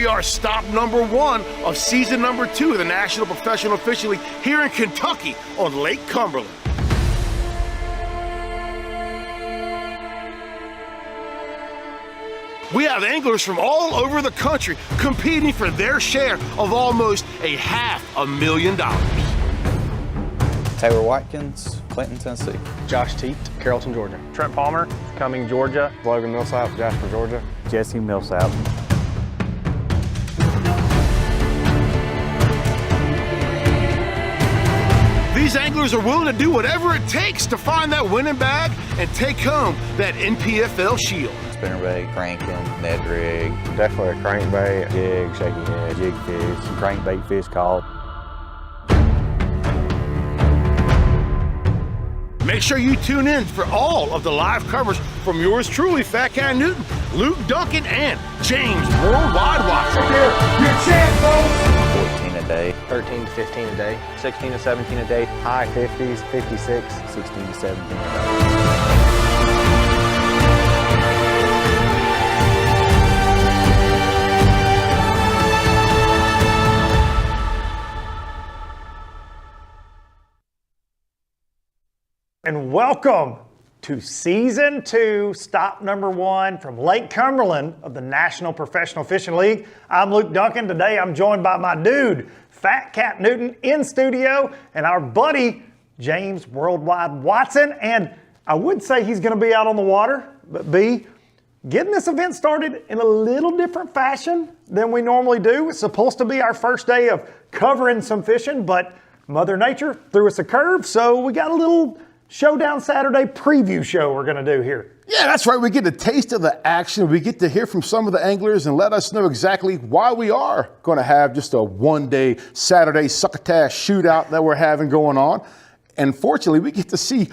we are stop number 1 of season number 2 of the National Professional Fishing League here in Kentucky on Lake Cumberland. We have anglers from all over the country competing for their share of almost $500,000. Taylor Watkins, Clinton, Tennessee. Josh Teat, Carrollton, Georgia. Trent Palmer, Cumming, Georgia. Logan Millsap, Jasper, Georgia. Jesse Millsap. These anglers are willing to do whatever it takes to find that winning bag and take home that NPFL shield. Spinnerbait, cranking, Ned rig. Definitely a crankbait, Jig, shaky head, jig fish, crankbait fish caught. Make sure you tune in for all of the live coverage from yours truly, Fat Cat Newton, Luke Duncan, and James Worldwide Watson. Your champ, folks! 14 a day. 13 to 15 a day. 16 to 17 a day. High 50s, 56, 16 to 17 a day. And welcome to Season 2, stop number 1 from Lake Cumberland of the National Professional Fishing League. I'm Luke Duncan. Today I'm joined by my dude, Fat Cat Newton, in studio, and our buddy, James Worldwide Watson. And I would say he's going to be out on the water, but B, getting this event started in a little different fashion than we normally do. It's supposed to be our first day of covering some fishing, but Mother Nature threw us a curve, so we got a little Showdown Saturday preview show we're going to do here. Yeah, that's right. We get a taste of the action. We get to hear from some of the anglers and let us know exactly why we are going to have just a one-day Saturday succotash shootout that we're having going on. And fortunately, we get to see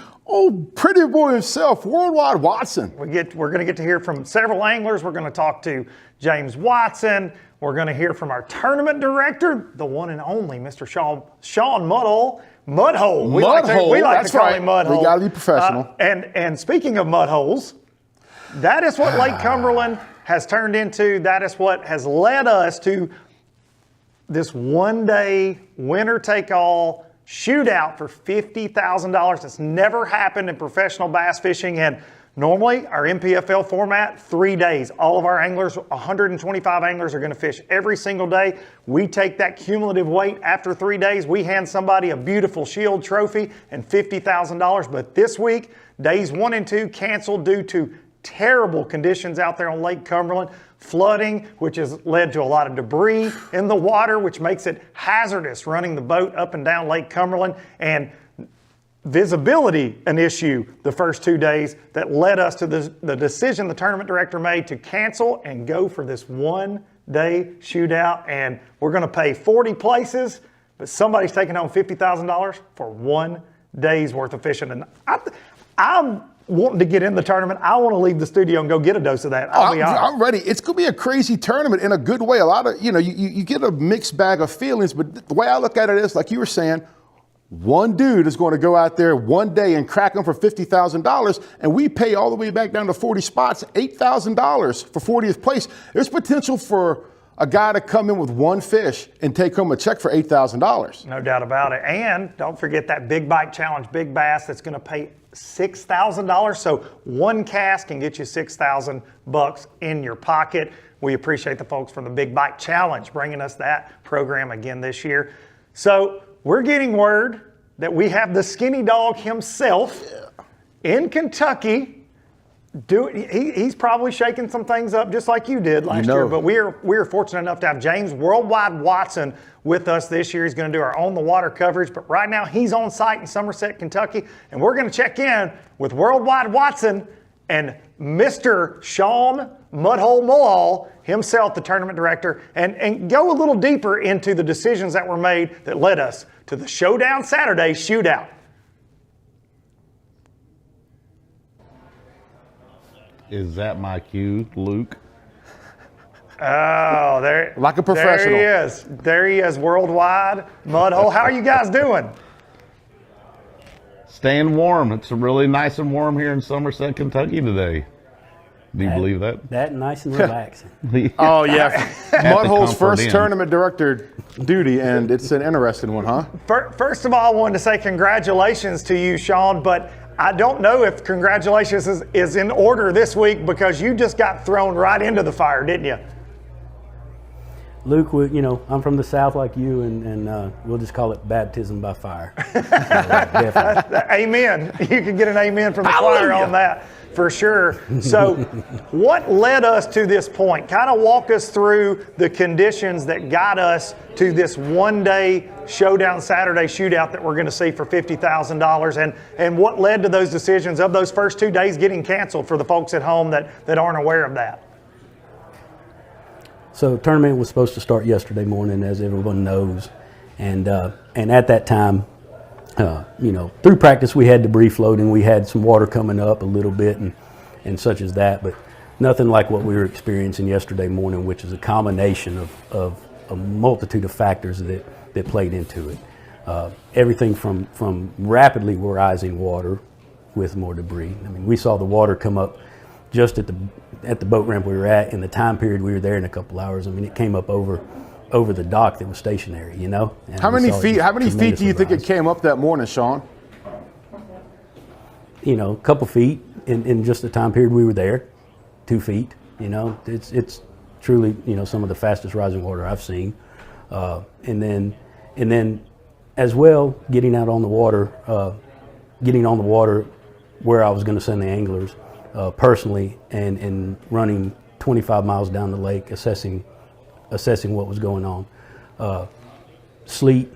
pretty boy himself, Worldwide Watson. We're going to get to hear from several anglers. We're going to talk to James Watson. We're going to hear from our tournament director, the one and only Mr. Sean Mudhole. Mudhole. We like to call him Mudhole. We got to be professional. And speaking of mudholes, that is what Lake Cumberland has turned into. That is what has led us to this one-day winner-take-all shootout for $50,000. It's never happened in professional bass fishing, and normally our NPFL format, 3 days. All of our anglers, 125 anglers, are going to fish every single day. We take that cumulative weight after 3 days. We hand somebody a beautiful shield trophy and $50,000. But this week, days 1 and 2 canceled due to terrible conditions out there on Lake Cumberland. Flooding, which has led to a lot of debris in the water, which makes it hazardous running the boat up and down Lake Cumberland. And visibility, an issue the first 2 days that led us to the decision the tournament director made to cancel and go for this one-day shootout. And we're going to pay 40 places, but somebody's taking home $50,000 for 1 day's worth of fishing. And I'm wanting to get in the tournament. I want to leave the studio and go get a dose of that. I'm ready. It's going to be a crazy tournament in a good way. A lot of, you get a mixed bag of feelings, but the way I look at it is, like you were saying, one dude is going to go out there one day and crack them for $50,000, and we pay all the way back down to 40 spots, $8,000 for 40th place. There's potential for a guy to come in with one fish and take home a check for $8,000. No doubt about it. And don't forget that Big Bite Challenge, Big Bass, that's going to pay $6,000. So one cast can get you $6,000 in your pocket. We appreciate the folks from the Big Bite Challenge bringing us that program again this year. So we're getting word that we have the skinny dog himself in Kentucky. He's probably shaking some things up just like you did last year. But we're fortunate enough to have James Worldwide Watson with us this year. He's going to do our On the Water coverage. But right now he's on site in Somerset, Kentucky. And we're going to check in with Worldwide Watson and Mr. Sean Mudhole Mulhall himself, the tournament director, and go a little deeper into the decisions that were made that led us to the Showdown Saturday shootout. Is that my cue, Luke? Oh, there. Like a professional. There he is. There he is, Worldwide Mudhole. How are you guys doing? Staying warm. It's really nice and warm here in Somerset, Kentucky today. Do you believe that? That nice and relaxing. Oh yeah, Mudhole's Comfort first Inn. tournament director duty, and it's an interesting one, huh? First of all, I wanted to say congratulations to you, Sean, but I don't know if congratulations is in order this week because you just got thrown right into the fire, didn't you? Luke, I'm from the South like you, and we'll just call it baptism by fire. Definitely. Amen. You can get an amen from the choir on that for sure. So what led us to this point? Kind of walk us through the conditions that got us to this one-day Showdown Saturday shootout that we're going to see for $50,000 and what led to those decisions of those first 2 days getting canceled for the folks at home that aren't aware of that. So tournament was supposed to start yesterday morning, as everyone knows, and at that time, through practice we had debris floating, we had some water coming up a little bit, and such as that, but nothing like what we were experiencing yesterday morning, which is a combination of a multitude of factors that played into it. Everything from rapidly rising water with more debris. I mean, we saw the water come up just at the boat ramp we were at in the time period we were there in a couple hours. I mean, it came up over the dock that was stationary, And How many we saw it feet? just How many feet do you think it tremendously came up that morning, Sean? rise. A couple feet in just the time period we were there, 2 feet. It's truly some of the fastest rising water I've seen, and then as well getting on the water where I was going to send the anglers. Personally, and running 25 miles down the lake, assessing what was going on. Sleet,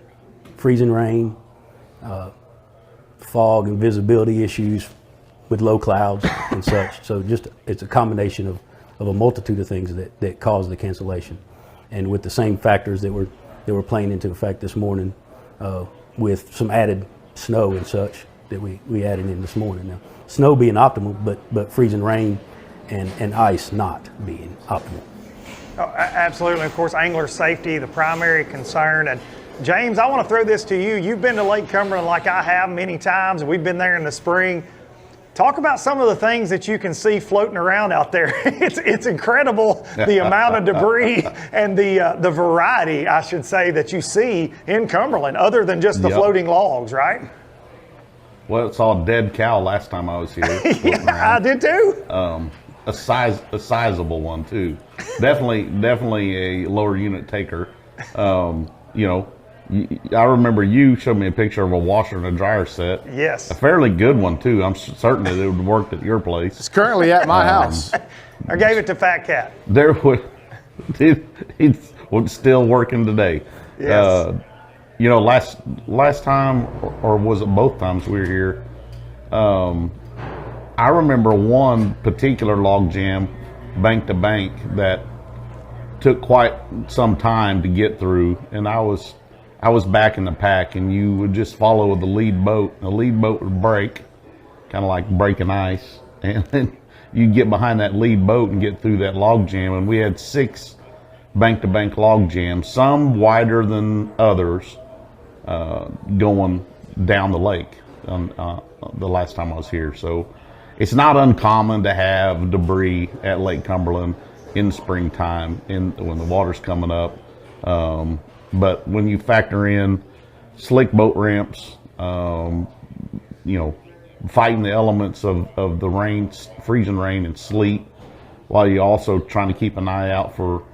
freezing rain, fog and visibility issues with low clouds and such. So it's a combination of a multitude of things that caused the cancellation. And with the same factors that were playing into effect this morning, with some added snow and such that we added in this morning. Now, snow being optimal, but freezing rain and ice not being optimal. Oh, absolutely. Of course, angler safety, the primary concern. And James, I want to throw this to you. You've been to Lake Cumberland like I have many times. We've been there in the spring. Talk about some of the things that you can see floating around out there. It's incredible the amount of debris and the variety, I should say, that you see in Cumberland, other than just the floating logs, right? Well, it's all dead cow last time I was here. Yeah, I did too. A sizable one too. Definitely a lower unit taker. I remember you showed me a picture of a washer and a dryer set. Yes. A fairly good one too. I'm certain that it would have worked at your place. It's currently at my house. I gave it to Fat Cat. There would it's still working today. Yes. Last time, or was it both times we were here, I remember one particular log jam, bank to bank, that took quite some time to get through, and I was back in the pack, and you would just follow the lead boat. The lead boat would break, kind of like breaking ice, and then you'd get behind that lead boat and get through that log jam, and we had 6 bank-to-bank log jams, some wider than others, going down the lake the last time I was here. So it's not uncommon to have debris at Lake Cumberland in springtime when the water's coming up. But when you factor in slick boat ramps, fighting the elements of the rain, freezing rain and sleet, while you're also trying to keep an eye out for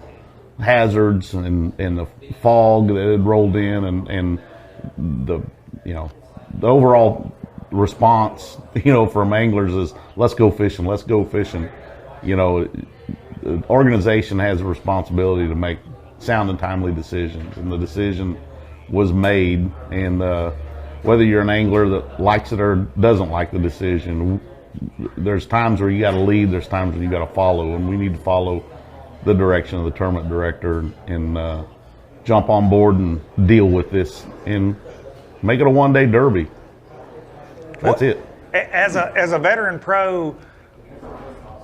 hazards and the fog that had rolled in and the overall response from anglers is let's go fishing. The organization has a responsibility to make sound and timely decisions, and the decision was made. And whether you're an angler that likes it or doesn't like the decision, there's times where you got to lead, there's times when you got to follow, and we need to follow the direction of the tournament director and jump on board and deal with this and make it a one-day derby. That's it. As a veteran pro,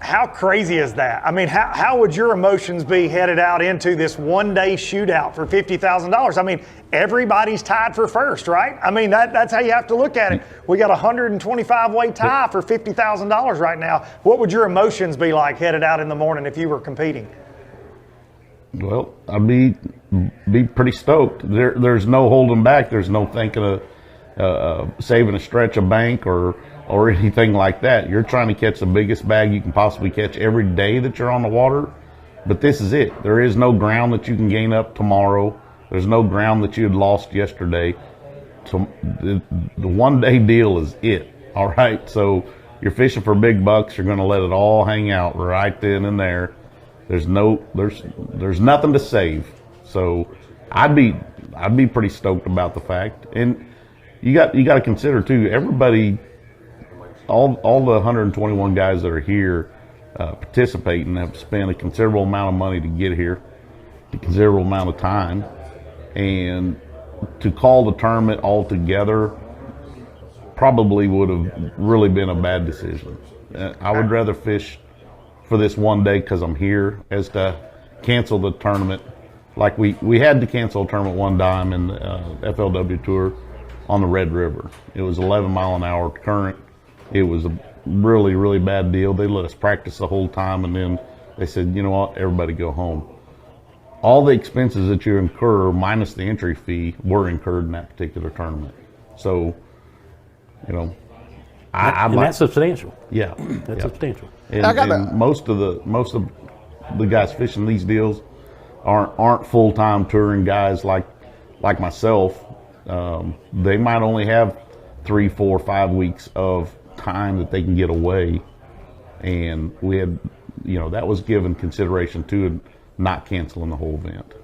How crazy is that? I mean, how would your emotions be headed out into this one-day shootout for $50,000? I mean, everybody's tied for first, right? I mean, that's how you have to look at it. We got a 125-way tie for $50,000 right now. What would your emotions be like headed out in the morning if you were competing? Well, I'd be pretty stoked. There's no holding back. There's no thinking of saving a stretch of bank or anything like that. You're trying to catch the biggest bag you can possibly catch every day that you're on the water. But this is it. There is no ground that you can gain up tomorrow. There's no ground that you had lost yesterday. So the one-day deal is it. All right. So you're fishing for big bucks. You're going to let it all hang out right then and there. There's nothing to save. So I'd be pretty stoked about the fact. And you got to consider too, everybody, all the 121 guys that are here participating have spent a considerable amount of money to get here, a considerable amount of time, and to call the tournament all together probably would have really been a bad decision. I would rather fish for this one day because I'm here as to cancel the tournament. Like we had to cancel a tournament one time in the FLW Tour on the Red River. It was 11 mile an hour current. It was a really, really bad deal. They let us practice the whole time, and then they said, you know what, everybody go home. All the expenses that you incur, minus the entry fee, were incurred in that particular tournament. So, you know, that's substantial. Yeah, that's substantial. And most of the guys fishing these deals aren't full-time touring guys like myself. They might only have 3, 4, 5 weeks of time that they can get away, and we had, that was given consideration to not canceling the whole event.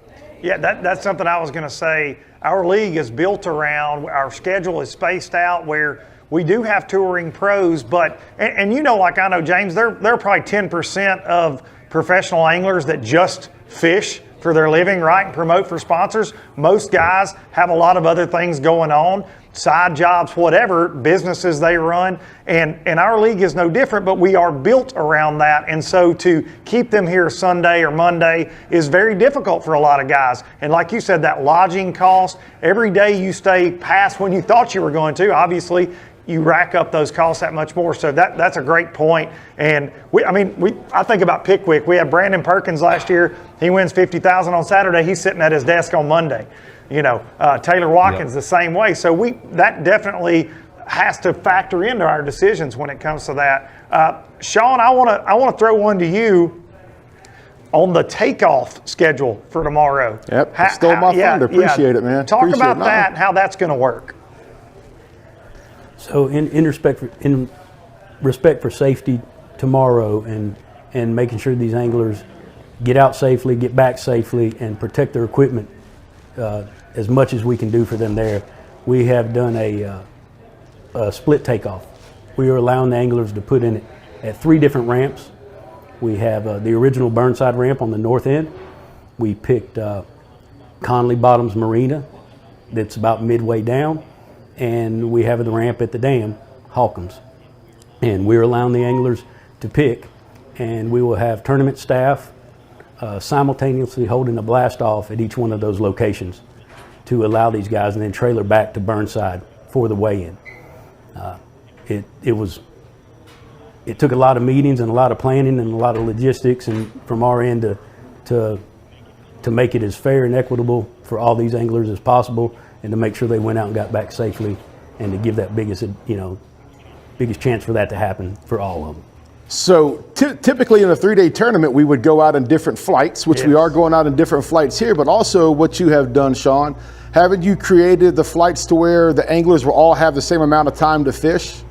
Yeah, that's something I was going to say. Our league is built around, our schedule is spaced out where we do have touring pros, but, and like I know, James, they're probably 10% of professional anglers that just fish for their living, right, and promote for sponsors. Most guys have a lot of other things going on, side jobs, whatever, businesses they run, and our league is no different, but we are built around that, and so to keep them here Sunday or Monday is very difficult for a lot of guys. And like you said, that lodging cost, every day you stay past when you thought you were going to, obviously, you rack up those costs that much more. So that's a great point. And I think about Pickwick. We had Brandon Perkins last year. He wins $50,000 on Saturday. He's sitting at his desk on Monday. Taylor Watkins the same way. So that definitely has to factor into our decisions when it comes to that. Sean, I want to throw one to you on the takeoff schedule for tomorrow. Yep, stole my thunder. Appreciate it, man. Talk about that and how that's going to work. So in respect for safety tomorrow and making sure these anglers get out safely, get back safely, and protect their equipment as much as we can do for them there, we have done a split takeoff. We are allowing the anglers to put in it at 3 different ramps. We have the original Burnside ramp on the north end. We picked Conley Bottoms Marina that's about midway down. And we have the ramp at the dam, Hawkins. And we're allowing the anglers to pick, and we will have tournament staff simultaneously holding a blast off at each one of those locations to allow these guys and then trailer back to Burnside for the weigh-in. It took a lot of meetings and a lot of planning and a lot of logistics and from our end to make it as fair and equitable for all these anglers as possible, and to make sure they went out and got back safely, and to give that biggest chance for that to happen for all of them. So typically in a 3-day tournament, we would go out in different flights, which we are going out in different flights here, but also what you have done, Sean, haven't you created the flights to where the anglers will all have the same amount of time to fish?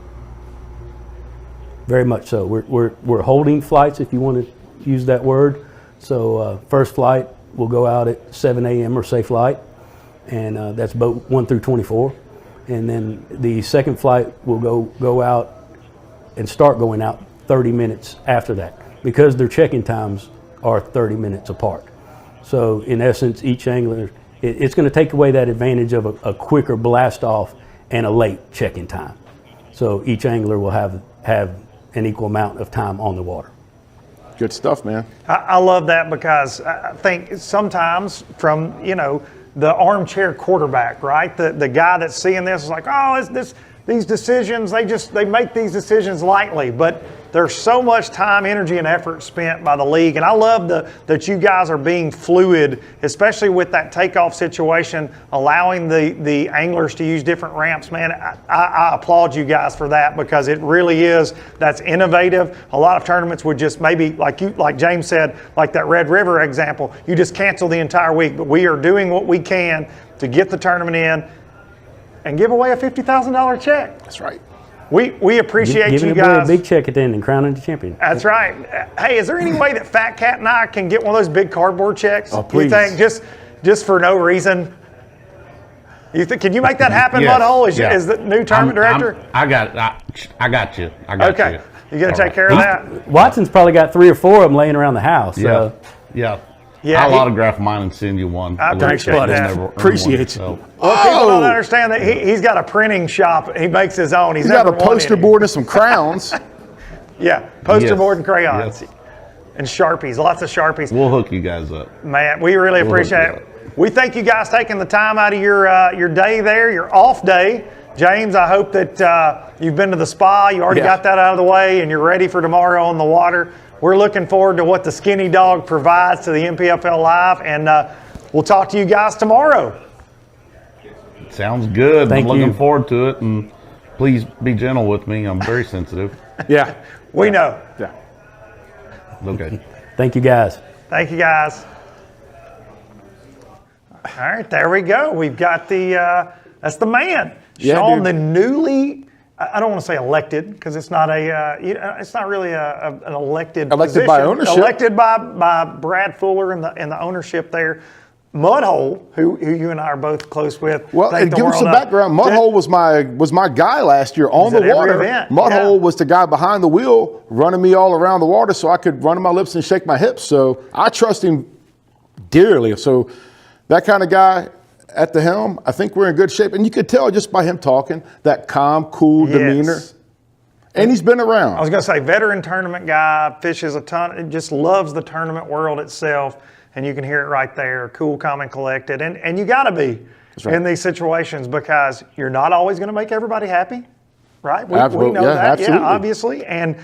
Very much so. We're holding flights, if you want to use that word. So first flight will go out at 7 a.m. or safe light, and that's boat 1 through 24. And then the second flight will go out and start going out 30 minutes after that, because their check-in times are 30 minutes apart. So in essence, each angler, it's going to take away that advantage of a quicker blast off and a late check-in time. So each angler will have an equal amount of time on the water. Good stuff, man. I love that because I think sometimes from, the armchair quarterback, right? The guy that's seeing this is like, oh, these decisions, they make these decisions lightly, but there's so much time, energy, and effort spent by the league. And I love that you guys are being fluid, especially with that takeoff situation, allowing the anglers to use different ramps. Man, I applaud you guys for that because it really is, that's innovative. A lot of tournaments would just maybe, like James said, like that Red River example, you just cancel the entire week. But we are doing what we can to get the tournament in and give away a $50,000 check. That's right. We appreciate Giving you the boy guys. a big check at the end and crowning the champion. That's right. Hey, is there any way that Fat Cat and I can get one of those big cardboard checks? Oh, please. You think just for no reason? Can you make that happen, Yes, Mudhole? yeah. Is the new tournament director? I got you. Okay. You going to take care of that? Watson's probably got 3 or 4 of them laying around the house. Yeah. So. Yeah. Yeah, I'll autograph mine and send you one. I appreciate You'll that. never earn Appreciate one, you. so. Well, people don't understand that he's got a printing shop. He makes his own. He's got never a won poster any. board and some crowns. Yeah, poster Yes. board and crayons. Yes. And Sharpies, lots of Sharpies. We'll hook you guys up. Man, we really appreciate hook it. We thank you guys taking the time out of your day there, your off day. James, I hope that you've been to the spa. You already got that out of the way, and you're ready for tomorrow on the water. We're looking forward to what the Skinny Dog provides to the NPFL Live, and we'll talk to you guys tomorrow. Sounds good. Thank I'm looking you. forward to it, and please be gentle with me. I'm very sensitive. Yeah. We know. Yeah. Okay. Thank you, guys. Thank you, guys. All right, there we go. We've got that's the man. Yeah, Sean, dude. the newly, I don't want to say elected because it's not it's not really an elected Elected by position. ownership. Elected by Brad Fuller and the ownership there. Mudhole, who you and I are both close with. Well, thank and the give him world some up. background. Mudhole was my guy last year on He's the at every water. event, Mudhole yeah. was the guy behind the wheel, running me all around the water, so I could run my lips and shake my hips. So I trust him dearly. So that kind of guy at the helm, I think we're in good shape. And you could tell just by him talking, that calm, cool Yes. demeanor. And he's been around. I was going to say, veteran tournament guy, fishes a ton, just loves the tournament world itself, and you can hear it right there, cool, calm, and collected. And you got to be right. in these situations because you're not always going to make everybody happy, right? We Absolutely. know Yeah, that, absolutely. yeah, obviously. And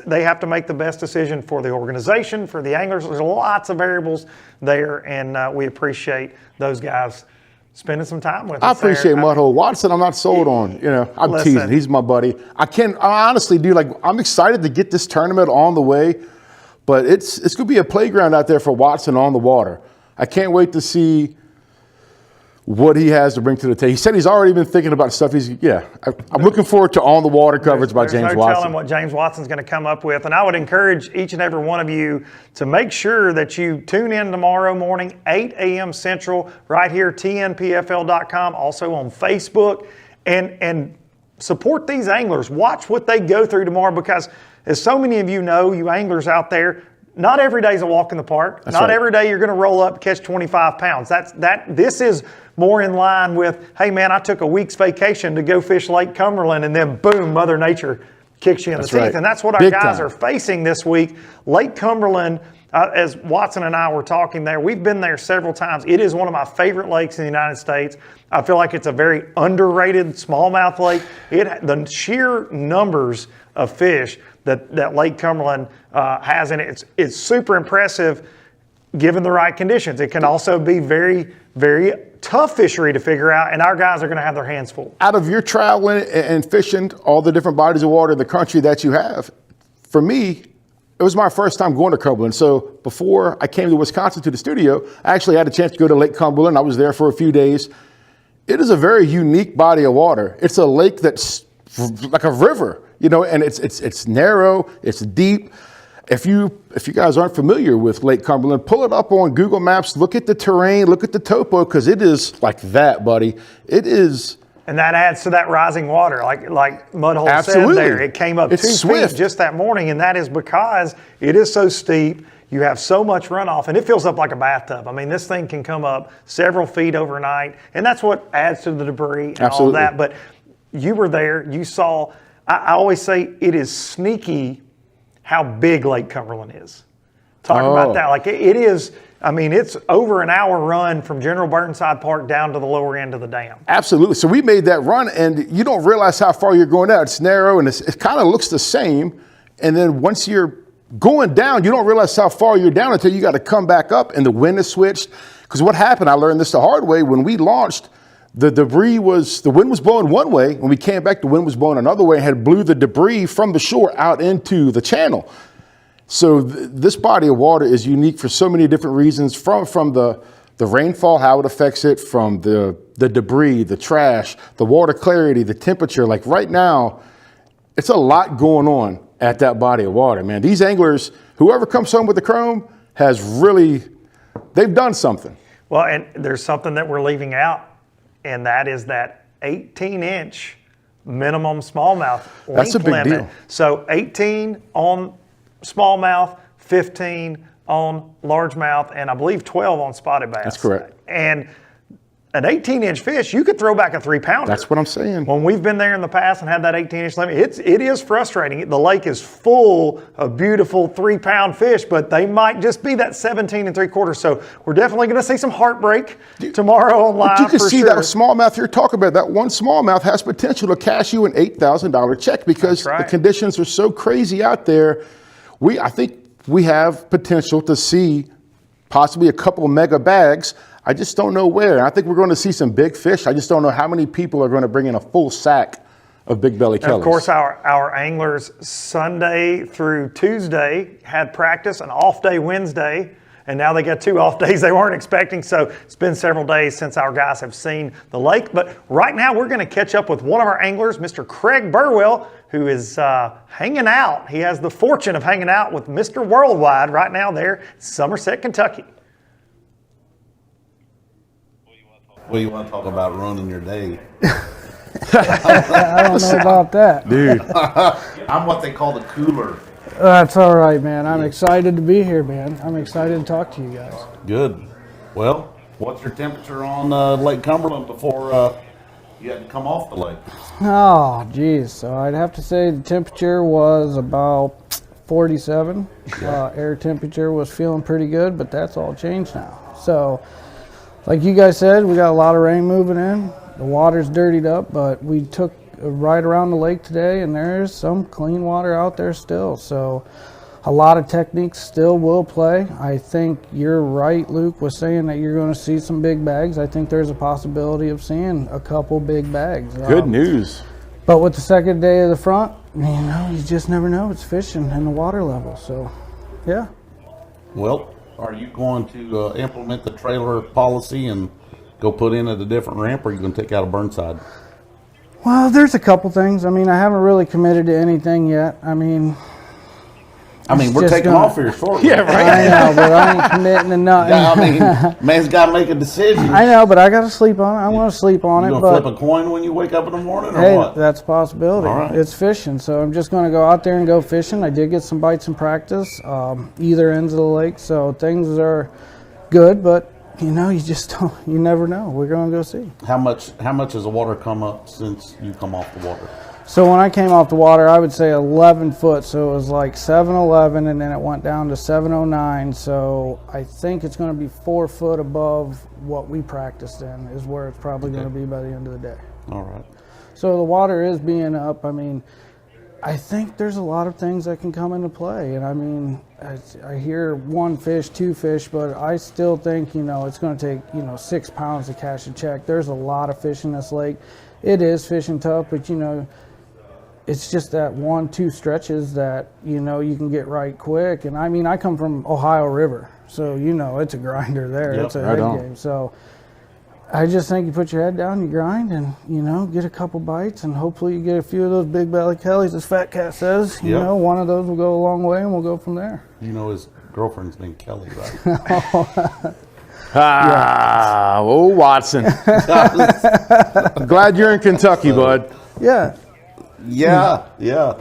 they have to make the best decision for the organization, for the anglers. There's lots of variables there, and we appreciate those guys spending some time with us. I appreciate there. Mudhole. Watson, I'm not sold on. I'm Listen. teasing. He's my buddy. I honestly do. I'm excited to get this tournament on the way, but it's going to be a playground out there for Watson on the water. I can't wait to see what he has to bring to the table. He said he's already been thinking about stuff. I'm looking forward to on the water coverage by There's James no Watson. telling what James Watson's going to come up with. And I would encourage each and every one of you to make sure that you tune in tomorrow morning, 8 a.m. Central, right here, TNPFL.com, also on Facebook, and support these anglers. Watch what they go through tomorrow because, as so many of you know, you anglers out there, not every day is a walk in the park. That's not right. every day you're going to roll up and catch 25 pounds. This is more in line with, hey man, I took a week's vacation to go fish Lake Cumberland, and then boom, Mother Nature kicks you in That's the teeth. right. And that's what our Big guys time. are facing this week. Lake Cumberland, as Watson and I were talking there, we've been there several times. It is one of my favorite lakes in the United States. I feel like it's a very underrated smallmouth lake. The sheer numbers of fish that Lake Cumberland has in it, it's super impressive given the right conditions. It can also be very, very tough fishery to figure out, and our guys are going to have their hands full. Out of your traveling and fishing all the different bodies of water in the country that you have, for me, it was my first time going to Cumberland. So before I came to Wisconsin to the studio, I actually had a chance to go to Lake Cumberland. I was there for a few days. It is a very unique body of water. It's a lake that's like a river, and it's narrow, it's deep. If you guys aren't familiar with Lake Cumberland, pull it up on Google Maps, look at the terrain, look at the topo, because it is like that, buddy. It is. And that adds to that rising water, like Mudhole Absolutely. said there. It came up It's 2 swift. feet just that morning, and that is because it is so steep. You have so much runoff, and it fills up like a bathtub. I mean, this thing can come up several feet overnight, and that's what adds to the debris and Absolutely. all that. But you were there. You saw. I always say it is sneaky how big Lake Cumberland is. Talk about that. Like it is, I mean, it's over an hour run from General Burnside Park down to the lower end of the dam. Absolutely. So we made that run, and you don't realize how far you're going down. It's narrow, and it kind of looks the same. And then once you're going down, you don't realize how far you're down until you got to come back up, and the wind is switched. Because what happened, I learned this the hard way, when we launched, the wind was blowing one way. When we came back, the wind was blowing another way and had blew the debris from the shore out into the channel. So this body of water is unique for so many different reasons, from the rainfall, how it affects it, from the debris, the trash, the water clarity, the temperature. Like right now, it's a lot going on at that body of water, man. These anglers, whoever comes home with the chrome has really, they've done something. Well, and there's something that we're leaving out, and that is that 18-inch minimum smallmouth length That's a big limit. deal. So 18 on smallmouth, 15 on largemouth, and I believe 12 on spotted bass. That's correct. And an 18-inch fish, you could throw back a 3-pounder. That's what I'm saying. When we've been there in the past and had that 18-inch limit, it is frustrating. The lake is full of beautiful 3-pound fish, but they might just be that 17 3/4. So we're definitely going to see some heartbreak tomorrow on live. But you can for see sure. that smallmouth you're talking about. That one smallmouth has potential to cash you an $8,000 check because That's right. the conditions are so crazy out there. I think we have potential to see possibly a couple mega bags. I just don't know where. And I think we're going to see some big fish. I just don't know how many people are going to bring in a full sack of big belly And kellies. of course, our anglers Sunday through Tuesday had practice, an off day Wednesday, and now they got 2 off days they weren't expecting. So it's been several days since our guys have seen the lake. But right now we're going to catch up with one of our anglers, Mr. Craig Burwell, who is hanging out. He has the fortune of hanging out with Mr. Worldwide right now there in Somerset, Kentucky. Well, you want to talk about running your day? I don't know about that. Dude. I'm what they call the cooler. That's all right, man. I'm excited to be here, man. I'm excited to talk to you guys. Good. Well, what's your temperature on Lake Cumberland before you had to come off the lake? Oh, geez. So I'd have to say the temperature was about 47. Air temperature was feeling pretty good, but that's all changed now. So, like you guys said, we got a lot of rain moving in. The water's dirtied up, but we took a ride around the lake today, and there's some clean water out there still. So a lot of techniques still will play. I think you're right, Luke was saying that you're going to see some big bags. I think there's a possibility of seeing a couple big bags. Good news. But with the second day of the front, you just never know. It's fishing and the water level. So, yeah. Well, are you going to implement the trailer policy and go put in at a different ramp, or are you going to take out a Burnside? Well, there's a couple things. I haven't really committed to anything yet. We're just taking gonna- off here shortly. Yeah, right. I know, but I ain't committing to nothing. Man's got to make a decision. I know, but I got to sleep on it. I'm going to sleep on You it. going But to flip a coin when you wake up in the morning, or hey, what? that's a possibility. All right. It's fishing, so I'm just going to go out there and go fishing. I did get some bites in practice, either ends of the lake, so things are good. But you just don't. You never know. We're going to go see. How much has the water come up since you come off the water? So when I came off the water, I would say 11 foot. So it was like 711, and then it went down to 709. So I think it's going to be 4 foot above what we practiced in is where it's probably going to be by the end of the day. All right. So the water is being up. I think there's a lot of things that can come into play. And I hear 1 fish, 2 fish, but I still think, it's going to take, 6 pounds to catch a check. There's a lot of fish in this lake. It is fishing tough, but, it's just that 1-2 stretches that, you can get right quick. And I come from Ohio River, so, it's a grinder there. Yep, it's a right head on. game. So I just think you put your head down, you grind, and, get a couple bites, and hopefully you get a few of those big belly kellies, as Fat Cat says. Yep. One of those will go a long way, and we'll go from there. His girlfriend's named Kelly, right? Oh, Watson. I'm glad you're in Kentucky, bud. Yeah, Yeah. yeah.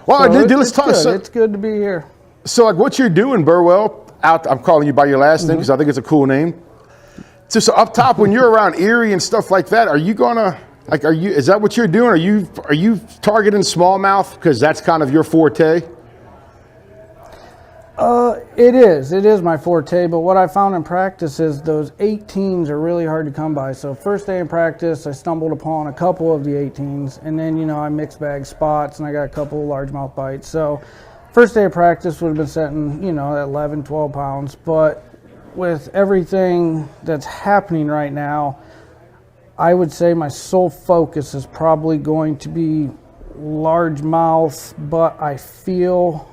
Well, So let's talk. Good. It's good to be here. So, like, what you're doing, Burwell, I'm calling you by your last name because I think it's a cool name. So up top, when you're around Erie and stuff like that, is that what you're doing? Are you targeting smallmouth because that's kind of your forte? It is my forte, but what I found in practice is those 18s are really hard to come by. So first day in practice, I stumbled upon a couple of the 18s, and then, I mixed bag spots, and I got a couple of largemouth bites. So first day of practice would have been setting, at 11, 12 pounds, but with everything that's happening right now, I would say my sole focus is probably going to be largemouth, but I feel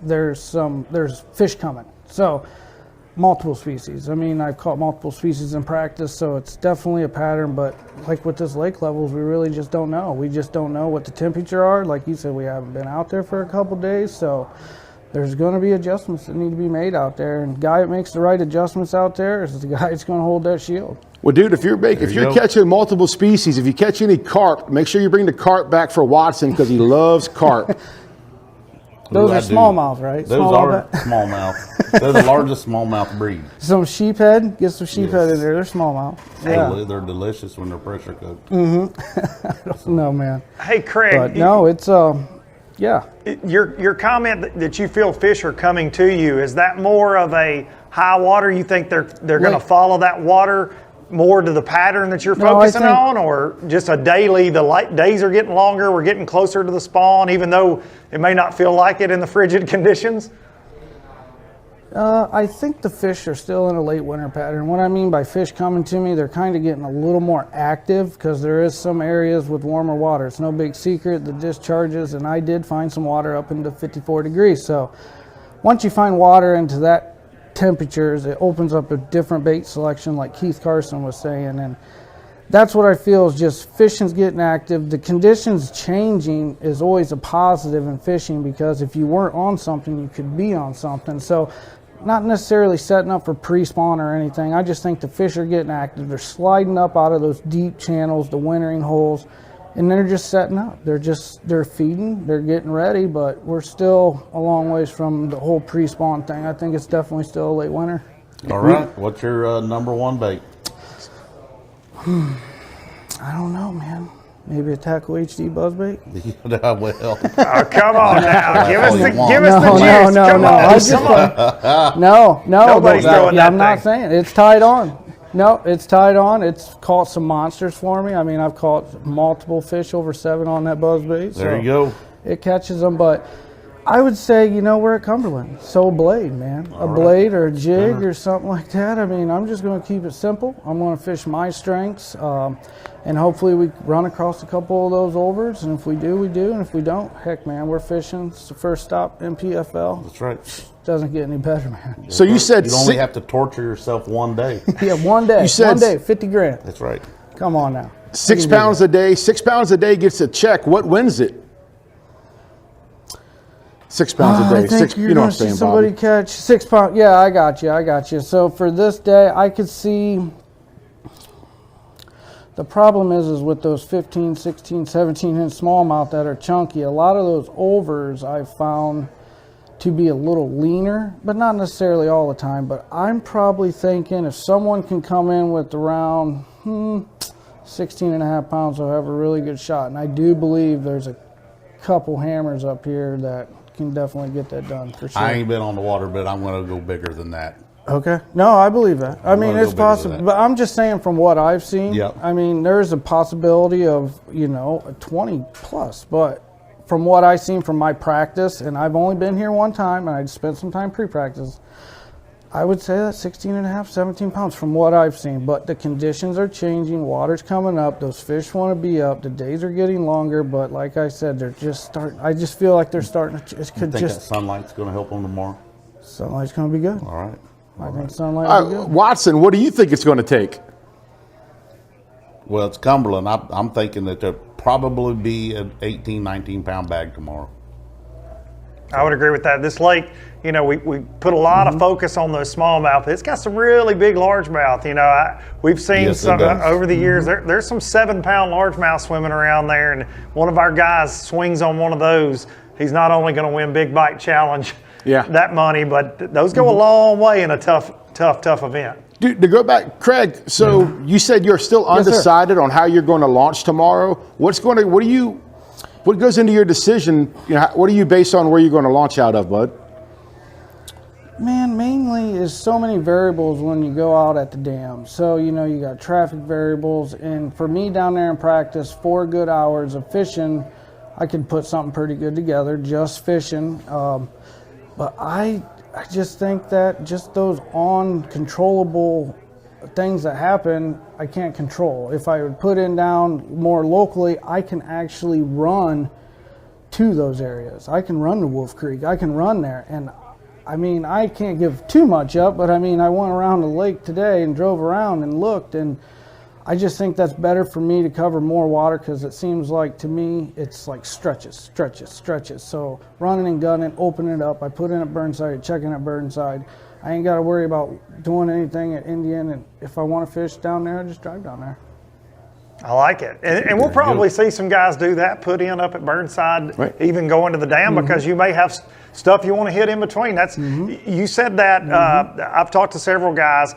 there's fish coming. So multiple species. I've caught multiple species in practice, so it's definitely a pattern, but like with this lake levels, we really just don't know. We just don't know what the temperature are. Like you said, we haven't been out there for a couple days, so there's going to be adjustments that need to be made out there, and the guy that makes the right adjustments out there is the guy that's going to hold that shield. Well, dude, if you're catching multiple species, if you catch any carp, make sure you bring the carp back for Watson because he loves carp. Those are smallmouth, right? Those are smallmouth. They're the largest smallmouth breed. Some sheephead, get some sheephead in there. They're smallmouth. Yeah. They're delicious when they're pressure cooked. I don't know, man. Hey, Craig. But no, it's yeah. Your comment that you feel fish are coming to you, is that more of a high water? You think they're going to follow that water more to the pattern that you're focusing on, or just a daily, the light days are getting longer, we're getting closer to the spawn, even though it may not feel like it in the frigid conditions? I think the fish are still in a late winter pattern. What I mean by fish coming to me, they're kind of getting a little more active because there is some areas with warmer water. It's no big secret, the discharges, and I did find some water up into 54 degrees. So once you find water into that temperatures, it opens up a different bait selection, like Keith Carson was saying, and that's what I feel is just fishing's getting active. The conditions changing is always a positive in fishing, because if you weren't on something, you could be on something. So not necessarily setting up for pre-spawn or anything. I just think the fish are getting active. They're sliding up out of those deep channels, the wintering holes, and they're just setting up. They're feeding, they're getting ready, but we're still a long ways from the whole pre-spawn thing. I think it's definitely still a late winter. All right. What's your number one bait? I don't know, man. Maybe a Tackle HD buzzbait? Well. Oh, come on now. Give us the juice. No. Nobody's throwing that I'm not saying. It's tied on. No, it's tied on. It's caught some monsters for me. I've caught multiple fish over 7 on that buzzbait. There you go. It catches them, but I would say, we're at Cumberland. So a blade, man. A blade or a jig or something like that. I'm just going to keep it simple. I'm going to fish my strengths, and hopefully we run across a couple of those overs. And if we do, we do. And if we don't, heck, man, we're fishing. It's the first stop in PFL. That's right. Doesn't get any better, man. So you said you only have to torture yourself one day. Yeah, one day. You said 50 grand. That's right. Come on now. 6 pounds a day. 6 pounds a day gets a check. What wins it? 6 pounds a day. I think you're going to see somebody catch 6 pounds. Yeah, I got you. So for this day, I could see. The problem is with those 15, 16, 17-inch smallmouth that are chunky, a lot of those overs I've found to be a little leaner, but not necessarily all the time. But I'm probably thinking if someone can come in with around 16 and a half pounds, they'll have a really good shot. And I do believe there's a couple hammers up here that can definitely get that done for sure. I ain't been on the water, but I'm going to go bigger than that. Okay. No, I believe that. It's possible. But I'm just saying from what I've seen, yep. There's a possibility of, a 20 plus. But from what I've seen from my practice, and I've only been here one time, and I spent some time pre-practice, I would say that 16 and a half, 17 pounds from what I've seen. But the conditions are changing. Water's coming up. Those fish want to be up. The days are getting longer. But like I said, they're just starting. I just feel like they're starting to. It could that sunlight's going to help them tomorrow? Sunlight's going to be good. All right. I think sunlight will be good. Watson, what do you think it's going to take? Well, it's Cumberland. I'm thinking that there'll probably be an 18, 19-pound bag tomorrow. I would agree with that. This lake, we put a lot of focus on those smallmouth. It's got some really big largemouth. We've seen some over the years. There's some 7-pound largemouth swimming around there, and one of our guys swings on one of those. He's not only going to win Big Bite Challenge, that money, but those go a long way in a tough event. Dude, to go back, Craig, so you said you're still undecided on how you're going to launch tomorrow. What goes into your decision? What do you base on where you're going to launch out of, bud? Man, mainly is so many variables when you go out at the dam. So, you know, you got traffic variables, and for me down there in practice, 4 good hours of fishing, I could put something pretty good together, just fishing. But I just think that just those uncontrollable things that happen, I can't control. If I would put in down more locally, I can actually run to those areas. I can run to Wolf Creek. I can run there, and I mean, I can't give too much up, but I mean, I went around the lake today and drove around and looked, and I just think that's better for me to cover more water, because it seems like to me it's like stretches. So running and gunning, opening it up. I put in at Burnside, checking at Burnside. I ain't got to worry about doing anything at Indian, and if I want to fish down there, I just drive down there. I like it. And we'll probably see some guys do that, put in up at Burnside, Right. even go into the dam, because you may have stuff you want to hit in between. That's You said that. I've talked to several guys.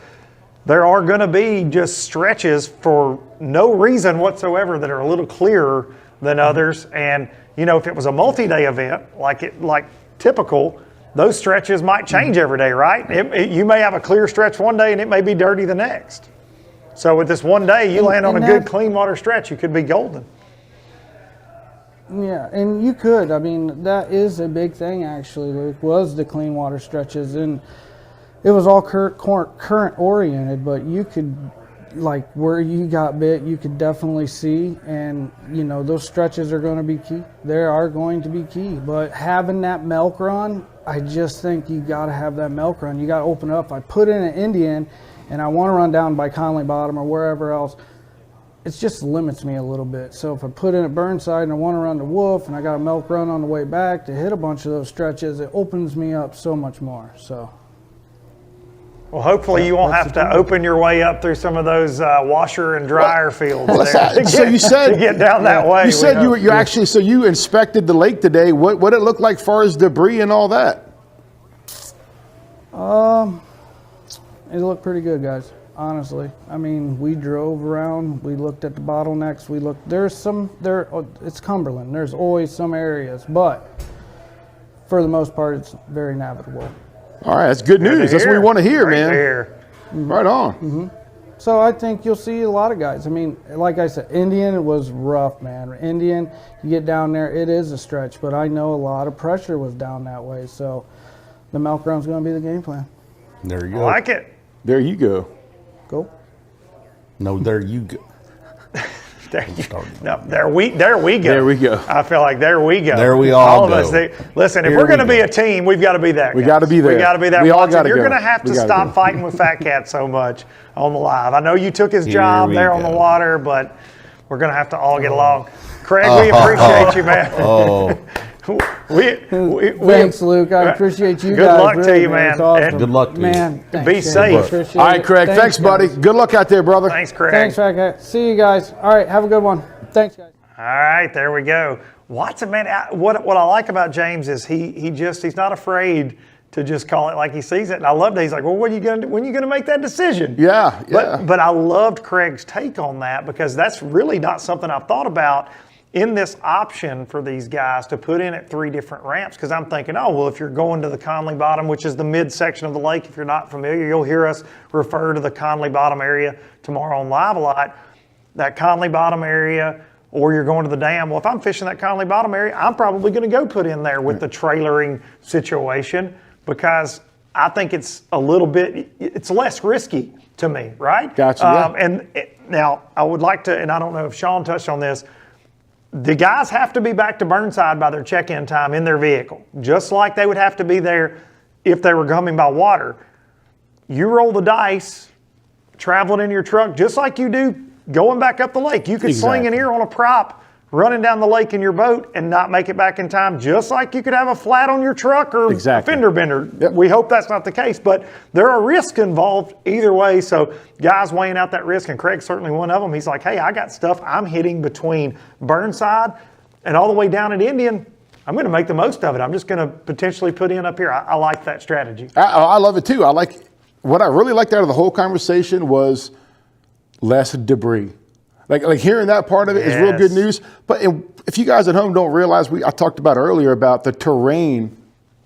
There are going to be just stretches for no reason whatsoever that are a little clearer than others. And, you know, if it was a multi-day event, like typical, those stretches might change every day, right? You may have a clear stretch one day and it may be dirty the next. So with this one day, you land on a good clean water stretch, you could be golden. Yeah, and you could. I mean, that is a big thing, actually, Luke, was the clean water stretches. And it was all current oriented, but you could, like where you got bit, you could definitely see. And, you know, those stretches are going to be key. They are going to be key. But having that milk run, I just think you got to have that milk run. You got to open it up. I put in an Indian, and I want to run down by Conley Bottom or wherever else. It just limits me a little bit. So if I put in at Burnside and I want to run to Wolf and I got a milk run on the way back to hit a bunch of those stretches, it opens me up so much more. So, Well, hopefully you won't have to open your way up through some of those washer and dryer fields there to get down that way. You said you actually, so you inspected the lake today. What did it look like as far as debris and all that? It looked pretty good, guys. Honestly, I mean, we drove around, we looked at the bottlenecks, it's Cumberland, there's always some areas, but for the most part, it's very navigable. All right, that's good news. That's what we want to hear, man. Right on. So I think you'll see a lot of guys. I mean, like I said, Indian was rough, man. Indian, you get down there, it is a stretch, but I know a lot of pressure was down that way, so the milk run's going to be the game plan. There you go. I like it. There you go. Go. No, there you go. There we go. There we go. I feel like there we go. There we all of us. go. Listen, if Here we're going to we be go. a team, we've got to be that. We guys. got to be there. We got to be that. We all Watson, gotta you're go. going to have We to gotta stop go. fighting with Fat Cat so much on the live. I know you took his Here job we there on the go. water, but we're going to have to all get along. Craig, we appreciate you, man. Oh, Thanks, Luke. I appreciate you Good guys. luck to really, you, man. It's awesome. good luck to Man, you. thanks, Be guys. safe. Appreciate All right, it. Craig. Thanks, buddy. guys. Good luck out there, brother. Thanks, Craig. Thanks, Fat Cat. See you guys. All right, have a good one. Thanks, guys. All right, there we go. Watson, man, what I like about James is he's not afraid to just call it like he sees it. And I love that. He's like, well, what are you going to do? When are you going to make that decision? Yeah. But I loved Craig's take on that, because that's really not something I've thought about in this option for these guys to put in at 3 different ramps. Because I'm thinking, oh, well, if you're going to the Conley Bottom, which is the midsection of the lake, if you're not familiar, you'll hear us refer to the Conley Bottom area tomorrow on Live a lot. That Conley Bottom area, or you're going to the dam. Well, if I'm fishing that Conley Bottom area, I'm probably going to go put in there with the trailering situation, because I think it's a little bit, it's less risky to me, right? Gotcha, yeah. Now, I would like to, and I don't know if Sean touched on this, the guys have to be back to Burnside by their check-in time in their vehicle, just like they would have to be there if they were coming by water. You roll the dice, traveling in your truck, just like you do going back up the lake. You could sling an ear on a prop running down the lake in your boat and not make it back in time, just like you could have a flat on your truck or a fender bender. Yep. We hope that's not the case, but there are risks involved either way. So guys weighing out that risk, and Craig's certainly one of them. He's like, hey, I got stuff I'm hitting between Burnside and all the way down at Indian. I'm going to make the most of it. I'm just going to potentially put in up here. I like that strategy. I love it too. What I really liked out of the whole conversation was less debris. Like hearing that part of it is real good news. But if you guys at home don't realize, I talked about earlier about the terrain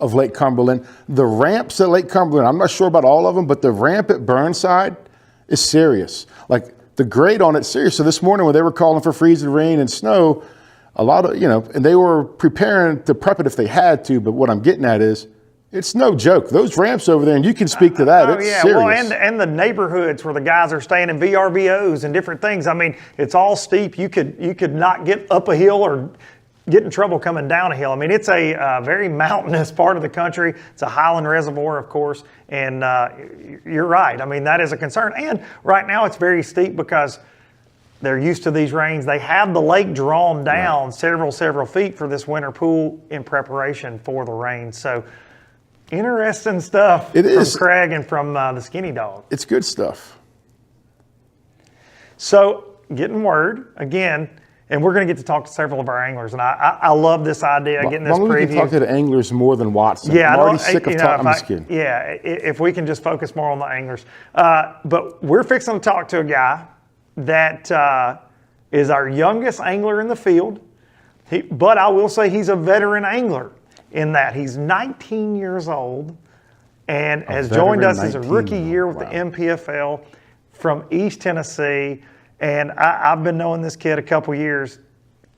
of Lake Cumberland. The ramps at Lake Cumberland, I'm not sure about all of them, but the ramp at Burnside is serious. Like the grade on it's serious. So this morning when they were calling for freezing rain and snow, a lot of, and they were preparing to prep it if they had to, but what I'm getting at is, it's no joke. Those ramps over there, and you can speak to that. It's serious. Well, and the neighborhoods where the guys are staying in VRBOs and different things. I mean, it's all steep. You could not get up a hill or get in trouble coming down a hill. I mean, it's a very mountainous part of the country. It's a highland reservoir, of course, and you're right. I mean, that is a concern. And right now, it's very steep because they're used to these rains. They have the lake drawn down several feet for this winter pool in preparation for the rain. So. Interesting stuff from Craig and from the Skinny Dog. It's good stuff. So, getting word, again, and we're going to get to talk to several of our anglers, and I love this idea, getting this preview. We can talk to the anglers more than Watson. Yeah, I'm already sick of talking. I'm just kidding. Yeah, if we can just focus more on the anglers. But we're fixing to talk to a guy that is our youngest angler in the field, but I will say he's a veteran angler. In that he's 19 years old and has joined us as a rookie year with the NPFL from East Tennessee. And I've been knowing this kid a couple years.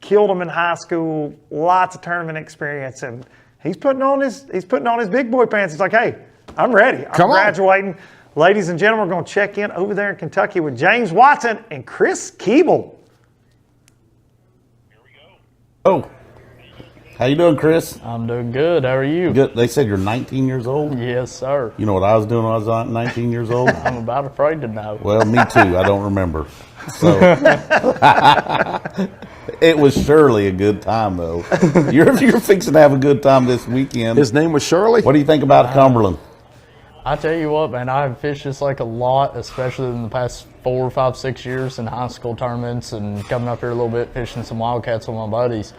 Killed him in high school, lots of tournament experience, and he's putting on his big boy pants. He's like, hey, I'm ready. I'm graduating. Ladies and gentlemen, we're going to check in over there in Kentucky with James Watson and Chris Keable. Here we go. Oh. How you doing, Chris? I'm doing good. How are you? Good. They said you're 19 years old? Yes, sir. You know what I was doing when I was 19 years old? I'm about afraid to know. Well, me too. I don't remember. So it was surely a good time, though. You're fixing to have a good time this weekend. His name was Shirley? What do you think about Cumberland? I tell you what, man, I've fished this lake a lot, especially in the past 4, 5, 6 years in high school tournaments and coming up here a little bit, fishing some wildcats with my buddies.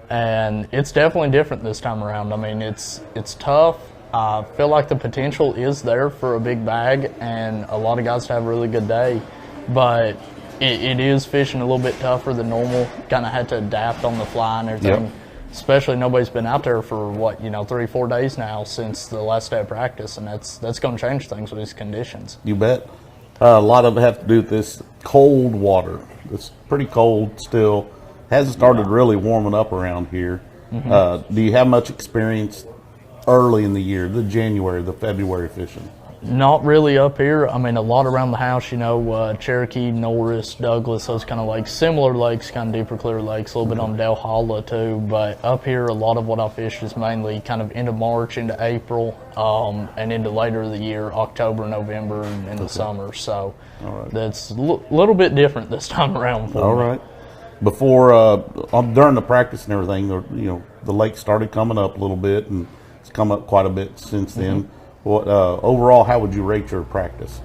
And it's definitely different this time around. I mean, it's tough. I feel like the potential is there for a big bag and a lot of guys to have a really good day. But it is fishing a little bit tougher than normal. Kind of had to adapt on the fly and everything. Yep. Especially nobody's been out there for, 3-4 days now since the last day of practice. And that's going to change things with these conditions. You bet. A lot of it have to do with this cold water. It's pretty cold still. Hasn't started really warming up around here. Mm-hmm. Do you have much experience early in the year, the January, the February fishing? Not really up here. I mean, a lot around the house, Cherokee, Norris, Douglas, those kind of lakes, similar lakes, kind of deeper, clear lakes, a little bit on Delhalla too. But up here, a lot of what I fish is mainly kind of into March, into April, and into later of the year, October, November, and in the summer. So that's a little bit different this time around for me. All right. Before, during the practice and everything, the lake started coming up a little bit, and it's come up quite a bit since then. What, overall, how would you rate your practice?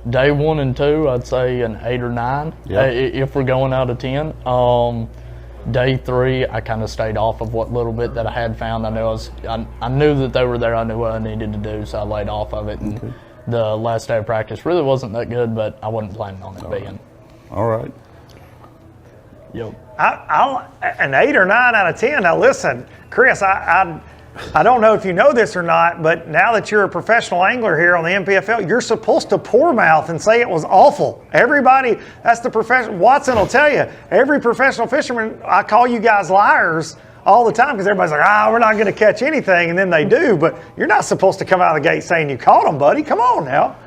Day 1 and 2, I'd say an 8 or 9. Yep. If we're going out of 10. Day 3, I kind of stayed off of what little bit that I had found. I knew that they were there. I knew what I needed to do, so I laid off of it. And the last day of practice really wasn't that good, but I wasn't planning on it being. All right. Yep. An 8 or 9 out of 10. Now listen, Chris, I don't know if you know this or not, but now that you're a professional angler here on the NPFL, you're supposed to pour mouth and say it was awful. Everybody, that's the professional. Watson will tell you, every professional fisherman, I call you guys liars all the time because everybody's like, we're not going to catch anything, and then they do. But you're not supposed to come out of the gate saying you caught them, buddy. Come on now.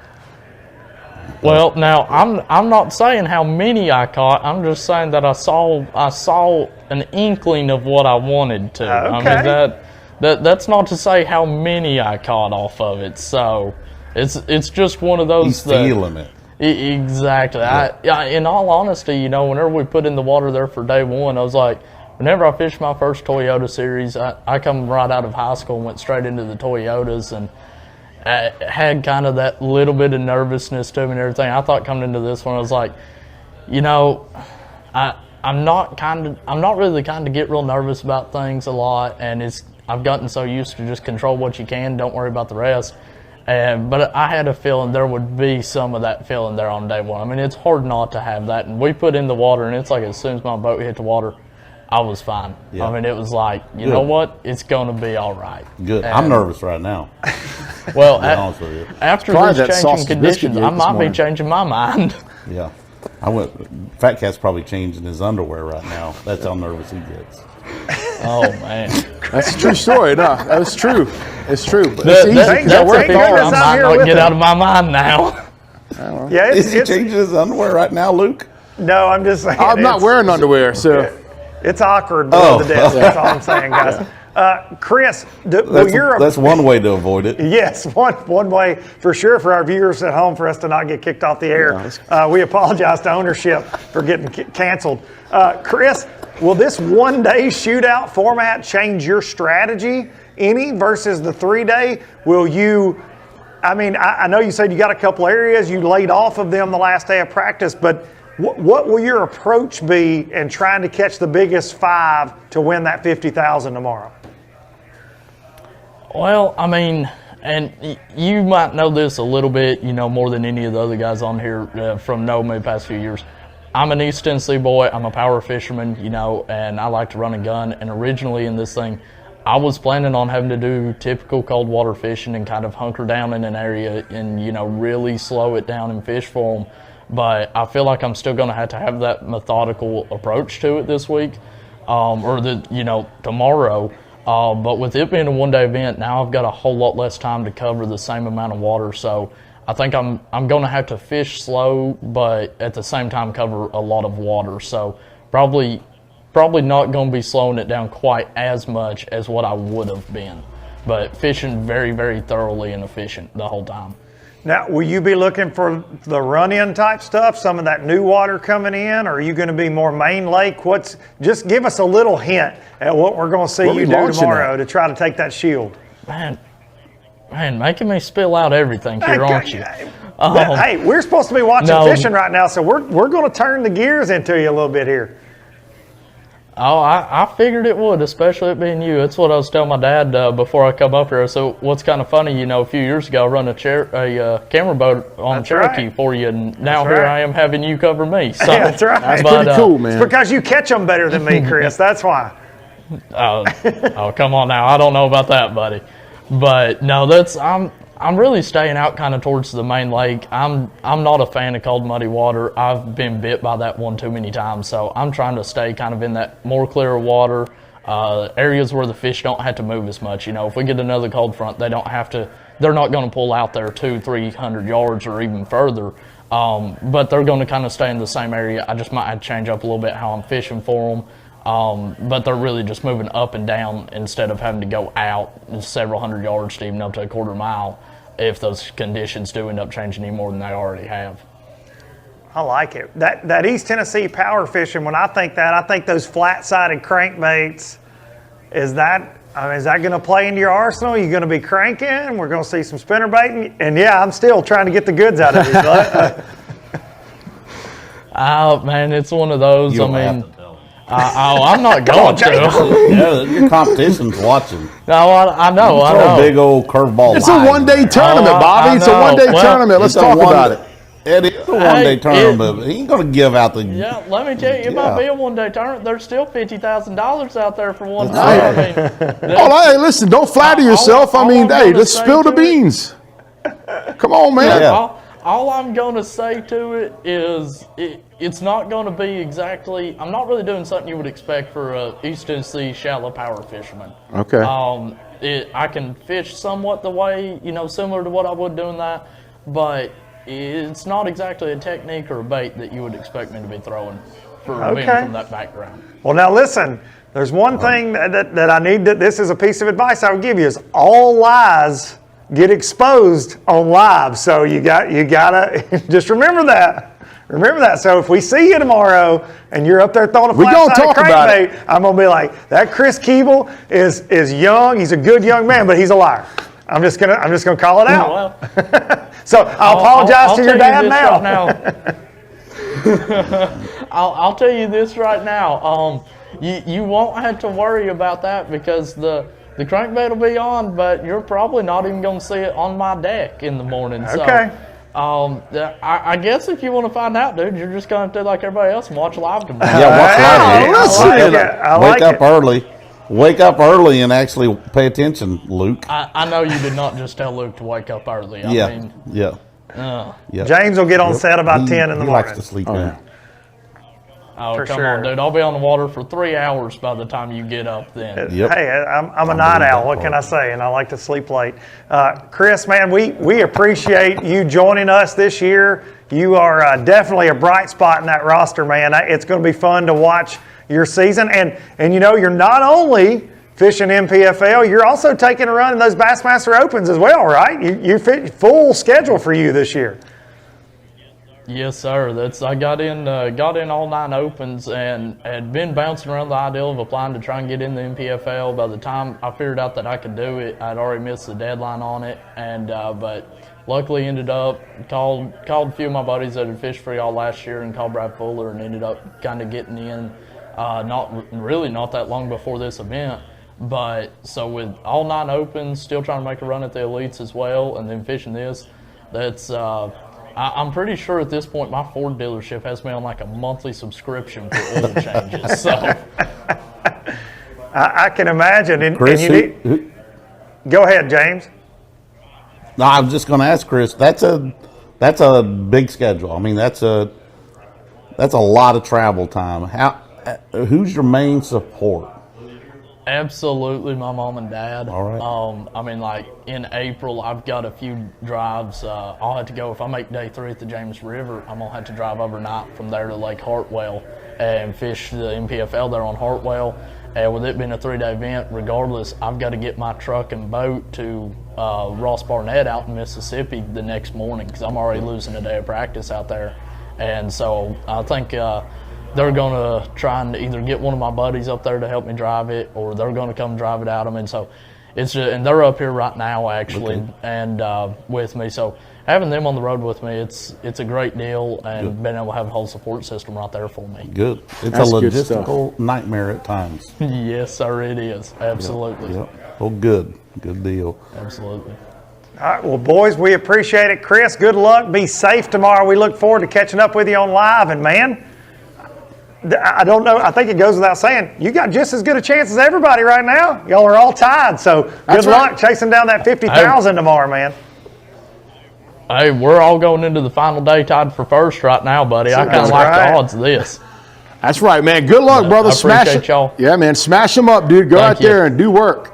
Well, now I'm not saying how many I caught. I'm just saying that I saw an inkling of what I wanted to. Okay. I mean that's not to say how many I caught off of it. So it's just one of those. He's feeling it. Exactly. Yeah. In all honesty, whenever we put in the water there for day 1, I was like, whenever I fished my first Toyota series, I come right out of high school and went straight into the Toyotas, and I had kind of that little bit of nervousness to me and everything. I thought coming into this one, I was like, I'm not really kind of get real nervous about things a lot, and I've gotten so used to just control what you can, don't worry about the rest. But I had a feeling there would be some of that feeling there on day 1. I mean, it's hard not to have that. And we put in the water, and it's like as soon as my boat hit the water, I was fine. Yeah. I mean, it was like, you Good. know what? It's going to be all right. Good. And- I'm nervous right now. Well, To be honest with you. after Try these that changing sausage biscuit conditions, you ate I this might be morning. changing my mind. Yeah. Fat Cat's probably changing his underwear right now. That's how nervous he gets. Oh, man. That's a true story. No, that's true. It's true. But That- it's easy. that- Thank that's God- a thank picture goodness I I'm might here not with get him. out of my mind now. Yeah, Is he changing his underwear right now, Luke? no, I'm just saying. I'm not it's- wearing underwear, so It's awkward below Oh. the desk. That's all I'm saying, guys. Chris, That's one way to avoid it. Yes, one way for sure for our viewers at home for us to not get kicked off the air. We apologize to ownership for getting canceled. Chris, will this one-day shootout format change your strategy any versus the 3-day? Will you? I mean, I know you said you got a couple areas you laid off of them the last day of practice, but what will your approach be in trying to catch the biggest 5 to win that $50,000 tomorrow? Well, I mean, and you might know this a little bit, you know, more than any of the other guys on here from knowing me the past few years. I'm an East Tennessee boy. I'm a power fisherman, you know, and I like to run a gun. And originally in this thing, I was planning on having to do typical cold water fishing and kind of hunker down in an area and, you know, really slow it down and fish for them. But I feel like I'm still going to have that methodical approach to it this week, tomorrow. But with it being a one-day event, now I've got a whole lot less time to cover the same amount of water. So I think I'm going to have to fish slow, but at the same time cover a lot of water. So probably not going to be slowing it down quite as much as what I would have been, but fishing very, very thoroughly and efficient the whole time. Now, will you be looking for the run-in type stuff, some of that new water coming in, or are you going to be more main lake? Just give us a little hint at what we're going to see you do tomorrow to try to take that shield. Man, making me spill out everything here, aren't you? Hey, we're supposed to be watching fishing right now, so we're going to turn the gears into you a little bit here. Oh, I figured it would, especially it being you. That's what I was telling my dad before I come up here. So what's kind of funny, you know, a few years ago I run a camera boat on Cherokee for you, and now here I am having you cover me. So, Yeah, that's right. that's pretty cool, man. It's because you catch them better than me, Chris. That's why. Oh, come on now. I don't know about that, buddy. But no, I'm really staying out kind of towards the main lake. I'm not a fan of cold, muddy water. I've been bit by that one too many times, so I'm trying to stay kind of in that more clear water, areas where the fish don't have to move as much. You know, if we get another cold front, they're not going to pull out there 200-300 yards or even further, but they're going to kind of stay in the same area. I just might have to change up a little bit how I'm fishing for them. But they're really just moving up and down instead of having to go out several hundred yards to even up to a quarter mile if those conditions do end up changing any more than they already have. I like it. That East Tennessee power fishing, when I think those flat-sided crankbaits, is that going to play into your arsenal? Are you going to be cranking? We're going to see some spinnerbaiting? And yeah, I'm still trying to get the goods out of these. Man, it's one of those. You don't have to tell. I'm not going to. Yeah, your competition's watching. No, I know. Throw a big old curveball. it's a one-day tournament, Bobby. It's a one-day tournament. Let's talk about it. It is a one-day tournament. But he ain't going to give out the. Yeah, let me tell you, it might be a one-day tournament. There's still $50,000 out there for one day. Hey, listen, don't flatter yourself. all I'm Hey, gonna let's say spill the to it- beans. Come on, man. Yeah. All I'm going to say to it is it's not going to be exactly, I'm not really doing something you would expect for a East Tennessee shallow power fisherman. Okay. I can fish somewhat the way, similar to what I would doing that, but it's not exactly a technique or a bait that you would expect me to be throwing for being from that background. Well, now listen, there's one thing that I need this is a piece of advice I would give you is all lies get exposed on live. So you gotta just remember that. Remember that. So if we see you tomorrow and you're up there throwing a flat-sided crankbait, I'm gonna be like, that Chris Keable is young. He's a good young man, but he's a liar. I'm just gonna call it out. Well, so I'll apologize to your dad now. I'll tell you this right now. You won't have to worry about that because the crankbait will be on, but you're probably not even going to see it on my deck in the morning. Okay. I guess if you want to find out, dude, you're just going to do like everybody else and watch live tomorrow. Yeah, watch live. I Wake like up early. Wake up early and actually pay attention, Luke. I know you did not just tell Luke to wake up early. I mean, yeah. James will get on set about 10 in the He morning. likes to sleep in. oh, For come sure. on, dude. I'll be on the water for 3 hours by the time you get up then. Yep. Hey, I'm a night owl. What can I say? And I like to sleep late. Chris, man, we appreciate you joining us this year. You are definitely a bright spot in that roster, man. It's going to be fun to watch your season. And you know, you're not only fishing NPFL, you're also taking a run in those Bassmaster Opens as well, right? You fit full schedule for you this year. Yes, sir. I got in all 9 opens and had been bouncing around the idea of applying to try and get in the NPFL. By the time I figured out that I could do it, I'd already missed the deadline on it. And but luckily ended up called a few of my buddies that had fished for y'all last year and called Brad Fuller and ended up kind of getting in. Not that long before this event. But so with all 9 opens, still trying to make a run at the elites as well, and then fishing this, that's. I'm pretty sure at this point my Ford dealership has me on like a monthly subscription for oil changes. So I can imagine. And Chris, you go ahead, James. No, I was just going to ask Chris. That's a big schedule. I mean, that's a lot of travel time. Who's your main support? absolutely my mom and dad. All right. I mean, like in April, I've got a few drives. I'll have to go, if I make day 3 at the James River, I'm going to have to drive overnight from there to Lake Hartwell and fish the NPFL there on Hartwell. And with it being a 3-day event, regardless, I've got to get my truck and boat to Ross Barnett out in Mississippi the next morning because I'm already losing a day of practice out there. And so I think they're going to try and either get one of my buddies up there to help me drive it, or they're going to come drive it out of me. And so it's just, and they're up here right now actually, okay. And with me. So having them on the road with me, it's a great deal, and being able to have a whole support system right there for me. Good. It's a logistical nightmare at times. Yes, sir, it is. Absolutely. Yep. Oh, good. Good deal. Absolutely. All right, well, boys, we appreciate it. Chris, good luck. Be safe tomorrow. We look forward to catching up with you on live. And, man, I don't know. I think it goes without saying, you got just as good a chance as everybody right now. Y'all are all tied. So good luck chasing down that 50,000 tomorrow, man. Hey, we're all going into the final day tied for first right now, buddy. I kind of like the odds of this. That's right, man. Good luck, brother. I appreciate y'all. Yeah, man. Smash them up, dude. Go out there and do work.